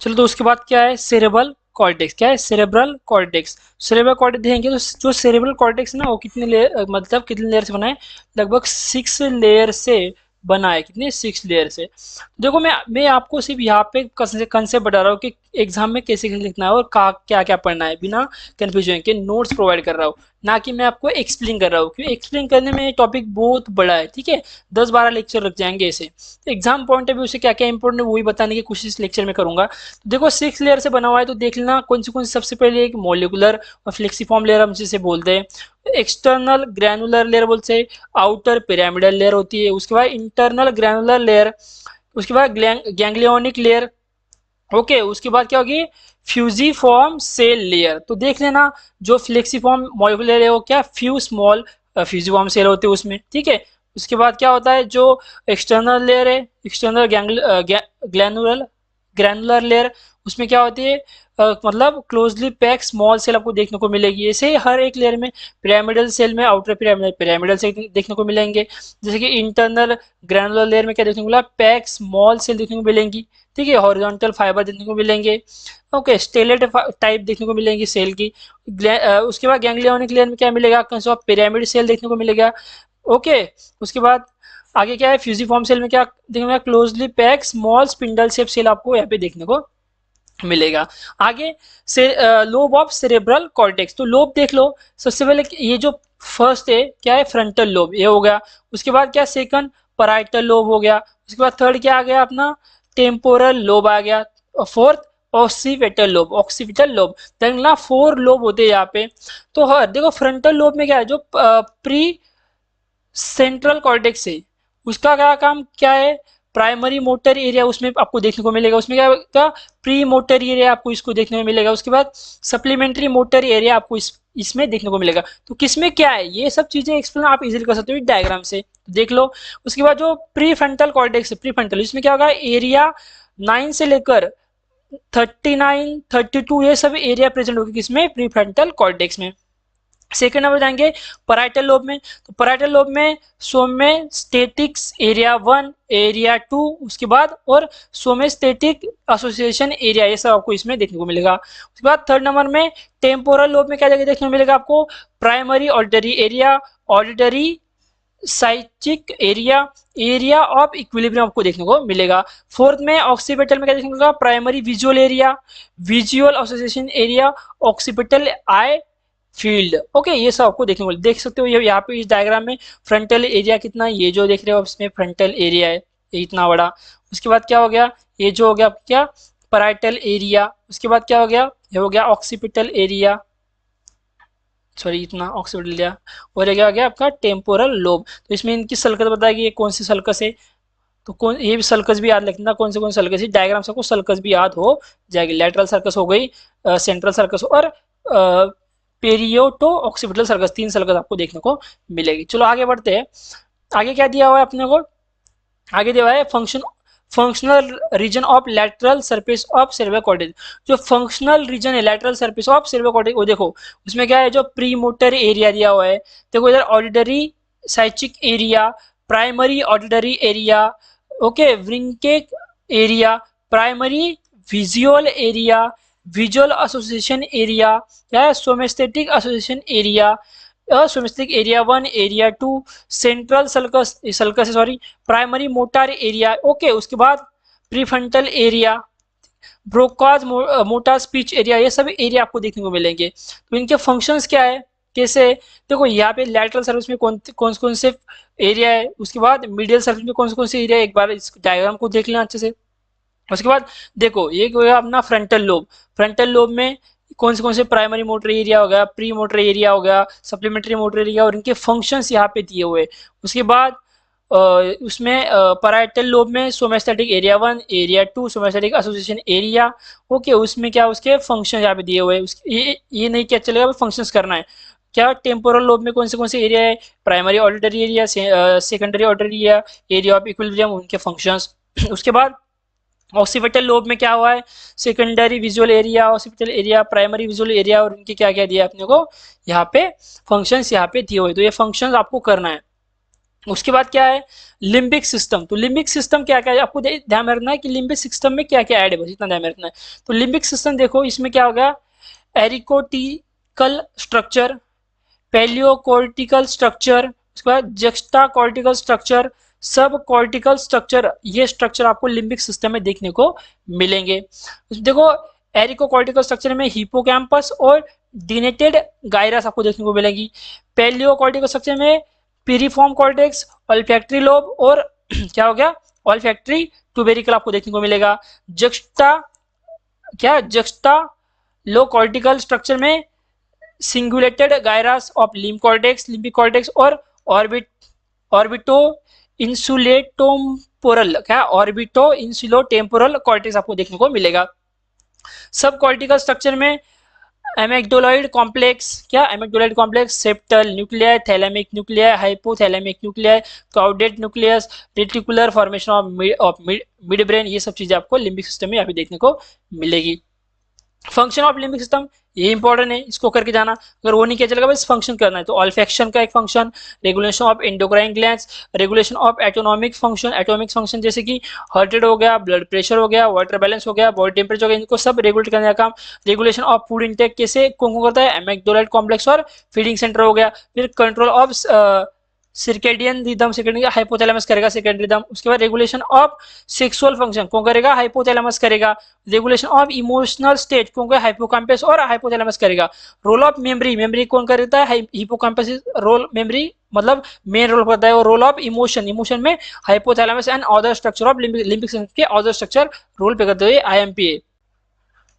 चलो तो उसके बाद क्या है सेरेबल कॉर्टेक्स, क्या है सेरेब्रल कॉर्टेक्स। सेरेब्रल कॉर्टेक्स देखेंगे तो जो सेरेब्रल कॉर्टेक्स ना वो कितने लेयर, मतलब कितने लेयर से बना है, लगभग 6 लेयर से बना है, कितने 6 लेयर से। देखो मैं आपको सिर्फ यहाँ पे कंसेप्ट बता रहा हूँ कि एग्जाम में कैसे कैसे लिखना है और क्या क्या पढ़ना है, बिना कंफ्यूजन के नोट्स प्रोवाइड कर रहा हूँ। ना कि मैं आपको एक्सप्लेन कर रहा हूँ, क्योंकि एक्सप्लेन करने में टॉपिक बहुत बड़ा है, ठीक है, 10-12 लेक्चर लग जाएंगे ऐसे। तो एग्जाम पॉइंट ऑफ व्यू से क्या क्या इंपॉर्टेंट है वही बताने की कोशिश लेक्चर में करूंगा। तो देखो 6 लेयर से बना हुआ है, तो देख लेना कौन सी सबसे पहले एक मोलिकुलर और फ्लेक्सीफॉर्म लेयर हम जिसे बोलते हैं, एक्सटर्नल ग्रैनुलर लेयर बोलते हैं, आउटर पिरामिडल लेयर होती है, उसके बाद इंटरनल ग्रैनुलर लेयर, उसके बाद गैंग्लियोनिक लेयर, ओके, उसके बाद क्या होगी फ्यूजीफॉर्म सेल लेयर। तो देख लेना जो फ्लेक्सीफॉर्म मॉलिक्यूलर है वो क्या फ्यू स्मॉल फ्यूजीफॉर्म सेल होते हैं उसमें, ठीक है। उसके बाद क्या होता है जो एक्सटर्नल लेयर है, एक्सटर्नल ग्लैनुलर ग्रैनुलर लेयर, उसमें क्या होती है मतलब क्लोजली पैक स्मॉल सेल आपको देखने को मिलेगी। ऐसे ही हर एक लेयर में पिरामिडल सेल में आउटर पिरामिडल पिरामिडल सेल देखने को मिलेंगे। जैसे कि इंटरनल ग्रैनुलर लेयर में क्या देखने को मिला पैक स्मॉल सेल देखने को मिलेंगी, ठीक है, हॉरिजॉन्टल फाइबर देखने को मिलेंगे, ओके, स्टेलेट टाइप देखने को मिलेंगी सेल की। उसके बाद गैंग्लियोनिक लेयर में क्या मिलेगा पिरामिड सेल देखने को मिलेगा, ओके। उसके बाद आगे क्या है फ्यूजिफॉर्म सेल में क्या देखने को मिलेगा closely pack small spindle shape cell आपको यहाँ पे देखने को मिलेगा। आगे से लोब ऑफ सेरेब्रल कॉर्टेक्स, तो लोब देख लो। सबसे पहले ये जो फर्स्ट है क्या है फ्रंटल लोब, ये हो गया। उसके बाद क्या सेकंड पैराइटल लोब हो गया। उसके बाद थर्ड क्या आ गया अपना टेम्पोरल लोब आ गया। और fourth occipital lobe, occipital lobe देखना 4 लोब होते हैं यहाँ पे। तो हर देखो फ्रंटल लोब में क्या है जो प्री सेंट्रल कॉर्टेक्स है उसका क्या काम क्या है प्राइमरी मोटर एरिया उसमें आपको देखने को मिलेगा। उसमें क्या होगा प्री मोटर एरिया आपको इसको देखने को मिलेगा। उसके बाद सप्लीमेंट्री मोटर एरिया आपको इसमें देखने को मिलेगा। तो किसमें क्या है ये सब चीजें एक्सप्लेन आप इजीली कर सकते हो डायग्राम से, देख लो। उसके बाद जो प्री फ्रंटल कॉर्टेक्स है प्री फ्रंटल इसमें क्या होगा एरिया 9 से लेकर 39 32 ये सब एरिया प्रेजेंट होगी किसमें प्री फ्रंटल कॉर्टेक्स में। सेकेंड नंबर जाएंगे पराइटल लोब में, तो पराइटल लोब में सोमेस्टेटिक्स एरिया 1 एरिया 2 उसके बाद और सोमेस्टेटिक एसोसिएशन एरिया ये सब आपको इसमें देखने को मिलेगा। उसके बाद थर्ड नंबर में टेम्पोरल लोब में क्या देखने को मिलेगा आपको primary auditory area, auditory psychic area, area of equilibrium आपको देखने को मिलेगा। फोर्थ में ऑक्सीपिटल में क्या देखने को मिलेगा primary visual area, visual association area, occipital eye field, okay, ये सब आपको देखने को देख सकते हो। ये यहाँ पे इस डायग्राम में फ्रंटल एरिया कितना है ये जो देख रहे हो इसमें फ्रंटल एरिया है ये इतना बड़ा। उसके बाद क्या हो गया ये जो हो गया क्या पैराइटल एरिया। उसके बाद क्या हो गया ये हो गया ऑक्सीपिटल एरिया, सॉरी इतना ऑक्सीपिटल एरिया। और ये क्या हो गया आपका टेम्पोरल लोब। तो इसमें इनकी सल्कस बताएगी ये कौन सी सल्कस है, तो कौन ये भी सल्कस भी याद रखना कौन से सल्कस है डायग्राम से आपको सल्कस भी याद हो जाएगी। लेटरल सर्कस हो गई, सेंट्रल सर्कस और पेरियोटो ऑक्सीपिटल सर्कस, 3 सर्कस आपको देखने को मिलेगी। चलो आगे बढ़ते हैं। आगे क्या दिया हुआ है अपने को, आगे दिया हुआ है functional region of lateral surface of cerebral cortex. जो फंक्शनल रीजन है lateral surface of cerebral cortex वो देखो उसमें क्या है जो प्री मोटर एरिया दिया हुआ है। देखो इधर auditory psychic area, primary auditory area, okay, Wernicke's area, primary visual area, visual association area, क्या है somesthetic association area, somesthetic area 1 area 2, central sulcus sulcus sorry primary motor area, okay. उसके बाद prefrontal area, Broca's motor speech area, ये सभी एरिया आपको देखने को मिलेंगे। तो इनके फंक्शंस क्या है कैसे, देखो यहाँ पे लैटरल सर्विस में कौन से एरिया है, उसके बाद मीडियल सर्विस में कौन से एरिया है, एक बार इस डायग्राम को देख लेना अच्छे से। उसके बाद देखो ये हो गया अपना फ्रंटल लोब, फ्रंटल लोब में कौन से प्राइमरी मोटर एरिया हो गया, प्री मोटर एरिया हो गया, सप्लीमेंट्री मोटर एरिया और इनके फंक्शंस यहाँ पे दिए हुए। उसके बाद उसमें पैराइटल लोब में somesthetic area 1 area 2 somesthetic association area, okay, उसमें क्या उसके फंक्शन यहाँ पे दिए हुए। ये नहीं क्या चलेगा फंक्शंस करना है क्या। टेम्पोरल लोब में कौन से एरिया है primary auditory area, secondary auditory area, area of equilibrium, उनके फंक्शंस। उसके बाद ऑक्सीपिटल लोब में क्या हुआ है secondary visual area, occipital area, primary visual area और इनके क्या क्या दिया अपने को यहाँ पे फंक्शंस यहाँ पे दिए हुए। तो ये फंक्शंस आपको करना है। उसके बाद क्या है लिम्बिक सिस्टम, तो लिम्बिक सिस्टम क्या क्या है आपको ध्यान में रखना है कि लिम्बिक सिस्टम में क्या क्या ऐड है बस इतना ध्यान में रखना है। तो लिम्बिक सिस्टम देखो इसमें क्या होगा एरिकोटिकल स्ट्रक्चर, पैलियोकॉर्टिकल स्ट्रक्चर, उसके बाद जक्स्टा कॉर्टिकल स्ट्रक्चर, सब कॉर्टिकल स्ट्रक्चर, ये स्ट्रक्चर आपको लिम्बिक सिस्टम में देखने को मिलेंगे। देखो एरिकोकॉर्टिकल स्ट्रक्चर में हिपोकैम्पस और डिनेटेड गायरस आपको देखने को मिलेगी। पैलियोकॉर्टिकल स्ट्रक्चर में पिरिफॉर्म कॉर्टेक्स, ऑल्फैक्टरी लोब और क्या हो गया ऑल्फैक्टरी ट्यूबेरिकल आपको देखने को मिलेगा। जक्स्टा लो कॉर्टिकल स्ट्रक्चर में cingulated gyrus of limbic cortex, limbic cortex और ऑर्बिटो इंसुलोटेम्पोरल कॉर्टेक्स आपको देखने को मिलेगा। सब कॉर्टिकल स्ट्रक्चर में amygdaloid complex, septal nuclei, thalamic nuclei, hypothalamic nuclei, caudate nucleus, reticular formation of mid brain, ये सब चीजें आपको लिम्बिक सिस्टम में अभी देखने को मिलेगी। फंक्शन ऑफ लिम्बिक सिस्टम ये इंपॉर्टेंट है, इसको करके जाना, अगर वो नहीं किया चलेगा बस फंक्शन करना है। तो ऑल्फैक्शन का एक function, regulation of endocrine glands, regulation of autonomic function जैसे कि हार्ट रेट हो गया, ब्लड प्रेशर हो गया, वाटर बैलेंस हो गया, बॉडी टेम्परेचर हो गया, इनको सब रेगुलेट करने का काम। रेगुलेशन ऑफ फूड इंटेक कैसे कौन करता है, एमेक्डोलाइड कॉम्प्लेक्स और फीडिंग सेंटर हो गया। फिर control of circadian rhythm, hypothalamus करेगा सर्केडियन रिदम। उसके बाद रेगुलेशन ऑफ सेक्सुअल फंक्शन कौन करेगा, हाइपोथैलेमस करेगा। रेगुलेशन ऑफ इमोशनल स्टेट कौन करेगा, हाइपोकैम्पस और हाइपोथैलेमस करेगा। रोल ऑफ मेमोरी कौन करता है, हिपोकैम्पस रोल मेमोरी मतलब मेन रोल करता है। और रोल ऑफ इमोशन में hypothalamus and other structure of limbic system के अदर स्ट्रक्चर रोल पे करते हुए IMPA।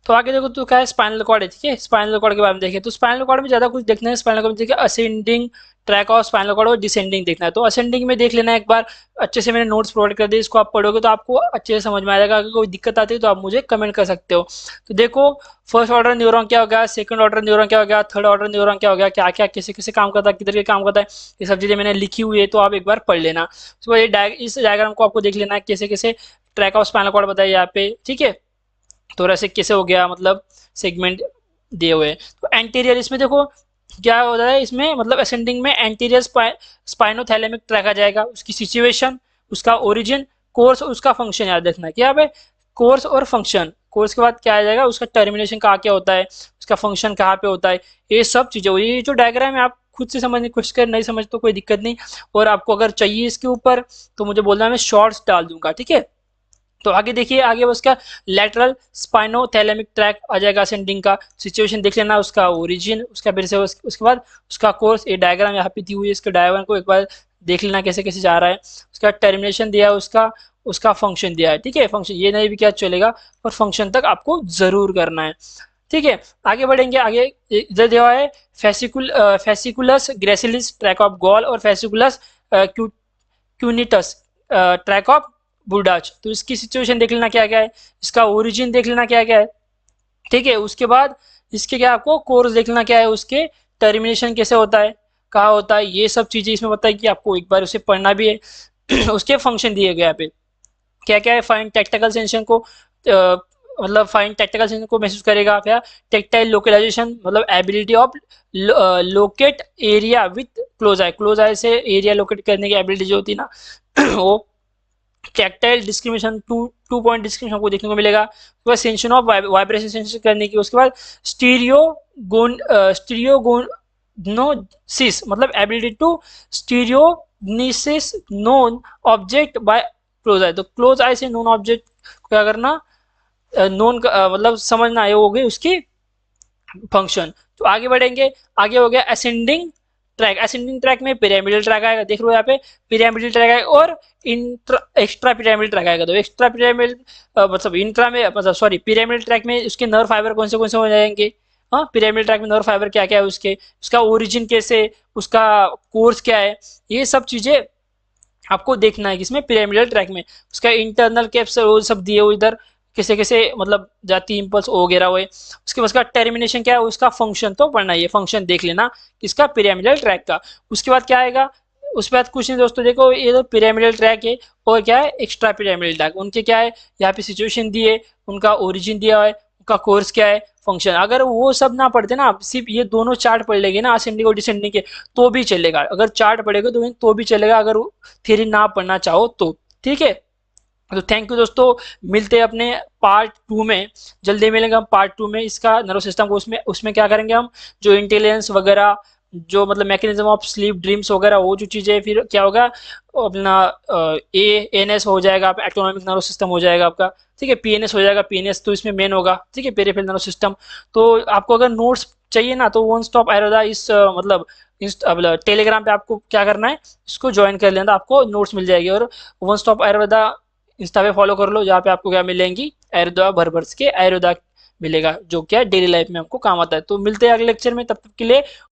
तो आगे देखो तो क्या है, स्पाइनल कॉर्ड है, ठीक है। स्पाइनल कॉर्ड के बारे में देखें तो स्पाइनल कॉर्ड में ज्यादा कुछ देखना है। स्पाइनल कॉर्ड में देखिए ascending tract of spinal cord और डिसेंडिंग देखना है। तो असेंडिंग में देख लेना एक बार अच्छे से, मैंने नोट्स प्रोवाइड कर दिए, इसको आप पढ़ोगे तो आपको अच्छे से समझ में आ जाएगा। अगर कोई दिक्कत आती है तो आप मुझे कमेंट कर सकते हो। तो देखो फर्स्ट ऑर्डर न्यूरॉन क्या हो गया, सेकंड ऑर्डर न्यूरॉन क्या हो गया, थर्ड ऑर्डर न्यूरॉन क्या हो गया, क्या क्या कैसे कैसे काम करता है, किधर के काम करता है, ये सब चीजें मैंने लिखी हुई है, तो आप एक बार पढ़ लेना। उसके बाद इस डायग्राम को आपको देख लेना है, कैसे कैसे ट्रैक ऑफ स्पाइनल कॉर्ड बताया यहाँ पे, ठीक है। तो ऐसे कैसे हो गया, मतलब सेगमेंट दिए हुए। तो एंटीरियर इसमें देखो क्या होता है, इसमें मतलब असेंडिंग में एंटीरियर स्पाइनोथैलेमिक ट्रैक आ जाएगा, उसकी सिचुएशन, उसका ओरिजिन, कोर्स, उसका फंक्शन याद रखना क्या है, कोर्स और फंक्शन। कोर्स के बाद क्या आ जाएगा, उसका टर्मिनेशन कहाँ क्या होता है, उसका फंक्शन कहाँ पे होता है, ये सब चीजें। ये जो डायग्राम है आप खुद से समझने की कोशिश कर, नहीं समझ तो कोई दिक्कत नहीं। और आपको अगर चाहिए इसके ऊपर तो मुझे बोलना, मैं शॉर्ट्स डाल दूंगा, ठीक है। तो आगे देखिए, आगे उसका लेटरल स्पाइनोथैलेमिक ट्रैक आ जाएगा असेंडिंग का, सिचुएशन देख लेना, उसका ओरिजिन, उसका फिर से उसके बाद उसका कोर्स। ये डायग्राम यहाँ पे दी हुई है, इसके डायग्राम को एक बार देख लेना कैसे कैसे जा रहा है। उसका टर्मिनेशन दिया है, उसका उसका फंक्शन दिया है, ठीक है। फंक्शन ये नहीं भी क्या चलेगा, पर फंक्शन तक आपको जरूर करना है, ठीक है। आगे बढ़ेंगे, आगे इधर दिया है fasciculus gracilis tract of Goll और fasciculus cuneatus tract of Burdach. तो इसकी सिचुएशन देख लेना क्या क्या है, इसका ओरिजिन देख लेना क्या क्या है, ठीक है। उसके बाद इसके क्या आपको कोर्स देख लेना क्या है, उसके टर्मिनेशन कैसे होता है, कहाँ होता है, ये सब चीजें इसमें बताया कि आपको एक बार उसे पढ़ना भी है। उसके फंक्शन दिए गए यहाँ पे क्या क्या है, फाइन टेक्टिकल सेंशन को मतलब फाइन टेक्टिकल सेंशन को महसूस करेगा, फिर टेक्टाइल लोकलाइजेशन मतलब ability of locate area with close eye से एरिया लोकेट करने की एबिलिटी जो होती है ना वो tactile discrimination, two point discrimination को देखने को मिलेगा। उसके बाद सेंशन ऑफ वाइब्रेशन सेंशन करने की, उसके बाद स्टीरियोगोनोसिस मतलब ability to stereognosis known object by close eye. तो क्लोज आई से नोन ऑब्जेक्ट क्या करना, नोन मतलब समझना, ये हो गई उसकी फंक्शन। तो आगे बढ़ेंगे, आगे हो गया असेंडिंग ट्रैक। असेंडिंग ट्रैक में पिरामिडल ट्रैक आएगा, देख लो यहाँ पे पिरामिडल ट्रैक आएगा और एक्स्ट्रा पिरामिडल ट्रैक आएगा। तो एक्स्ट्रा पिरामिडल मतलब इंट्रा में मतलब सॉरी पिरामिडल ट्रैक में उसके नर्व फाइबर कौन से हो जाएंगे, हाँ पिरामिडल ट्रैक में नर्व फाइबर क्या क्या है उसके, उसका ओरिजिन कैसे, उसका कोर्स क्या है, ये सब चीजें आपको देखना है किसमें, पिरामिडल ट्रैक में। उसका इंटरनल कैप्स वो सब दिए हुए इधर कैसे कैसे मतलब जाती इम्पल्स वगैरह हुए। उसके बाद उसका टर्मिनेशन क्या है, उसका फंक्शन तो पढ़ना है, ये फंक्शन देख लेना किसका, पिरामिडल ट्रैक का। उसके बाद क्या आएगा, उसके बाद कुछ नहीं दोस्तों, देखो ये तो पिरामिडल ट्रैक है और क्या है एक्स्ट्रा पिरामिडल ट्रैक, उनके क्या है यहाँ पे सिचुएशन दी है, उनका ओरिजिन दिया है, उनका कोर्स क्या है, फंक्शन। अगर वो सब ना पढ़ते ना, सिर्फ ये दोनों चार्ट पढ़ लेंगे ना असेंडिंग और डिसेंडिंग के तो भी चलेगा, अगर चार्ट पढ़ेगा तो भी चलेगा, अगर थ्योरी ना पढ़ना चाहो तो, ठीक है। तो थैंक यू दोस्तों, मिलते हैं अपने पार्ट 2 में, जल्दी मिलेंगे हम पार्ट 2 में इसका नर्वस सिस्टम को। उसमें क्या करेंगे हम, जो इंटेलिजेंस वगैरह जो मतलब मैकेनिज्म ऑफ स्लीप ड्रीम्स वगैरह वो जो चीज़ें, फिर क्या होगा अपना ए एन एस हो जाएगा, आप एटोनॉमिक नर्वस सिस्टम हो जाएगा आपका, ठीक है, पीएनएस हो जाएगा, पीएनएस तो इसमें मेन होगा, ठीक है, पेरिफेरल नर्वस सिस्टम। तो आपको अगर नोट्स चाहिए ना तो वन स्टॉप आयुर्वेदा इस मतलब इस टेलीग्राम पे आपको क्या करना है, इसको ज्वाइन कर लेना, आपको नोट्स मिल जाएगी। और वन स्टॉप आयुर्वेदा इंस्टा पे फॉलो कर लो, जहाँ पे आपको क्या मिलेंगी, आयुर्वेदा भर भर के आयुर्वेदा मिलेगा, जो क्या डेली लाइफ में हमको काम आता है। तो मिलते हैं अगले लेक्चर में, तब तक के लिए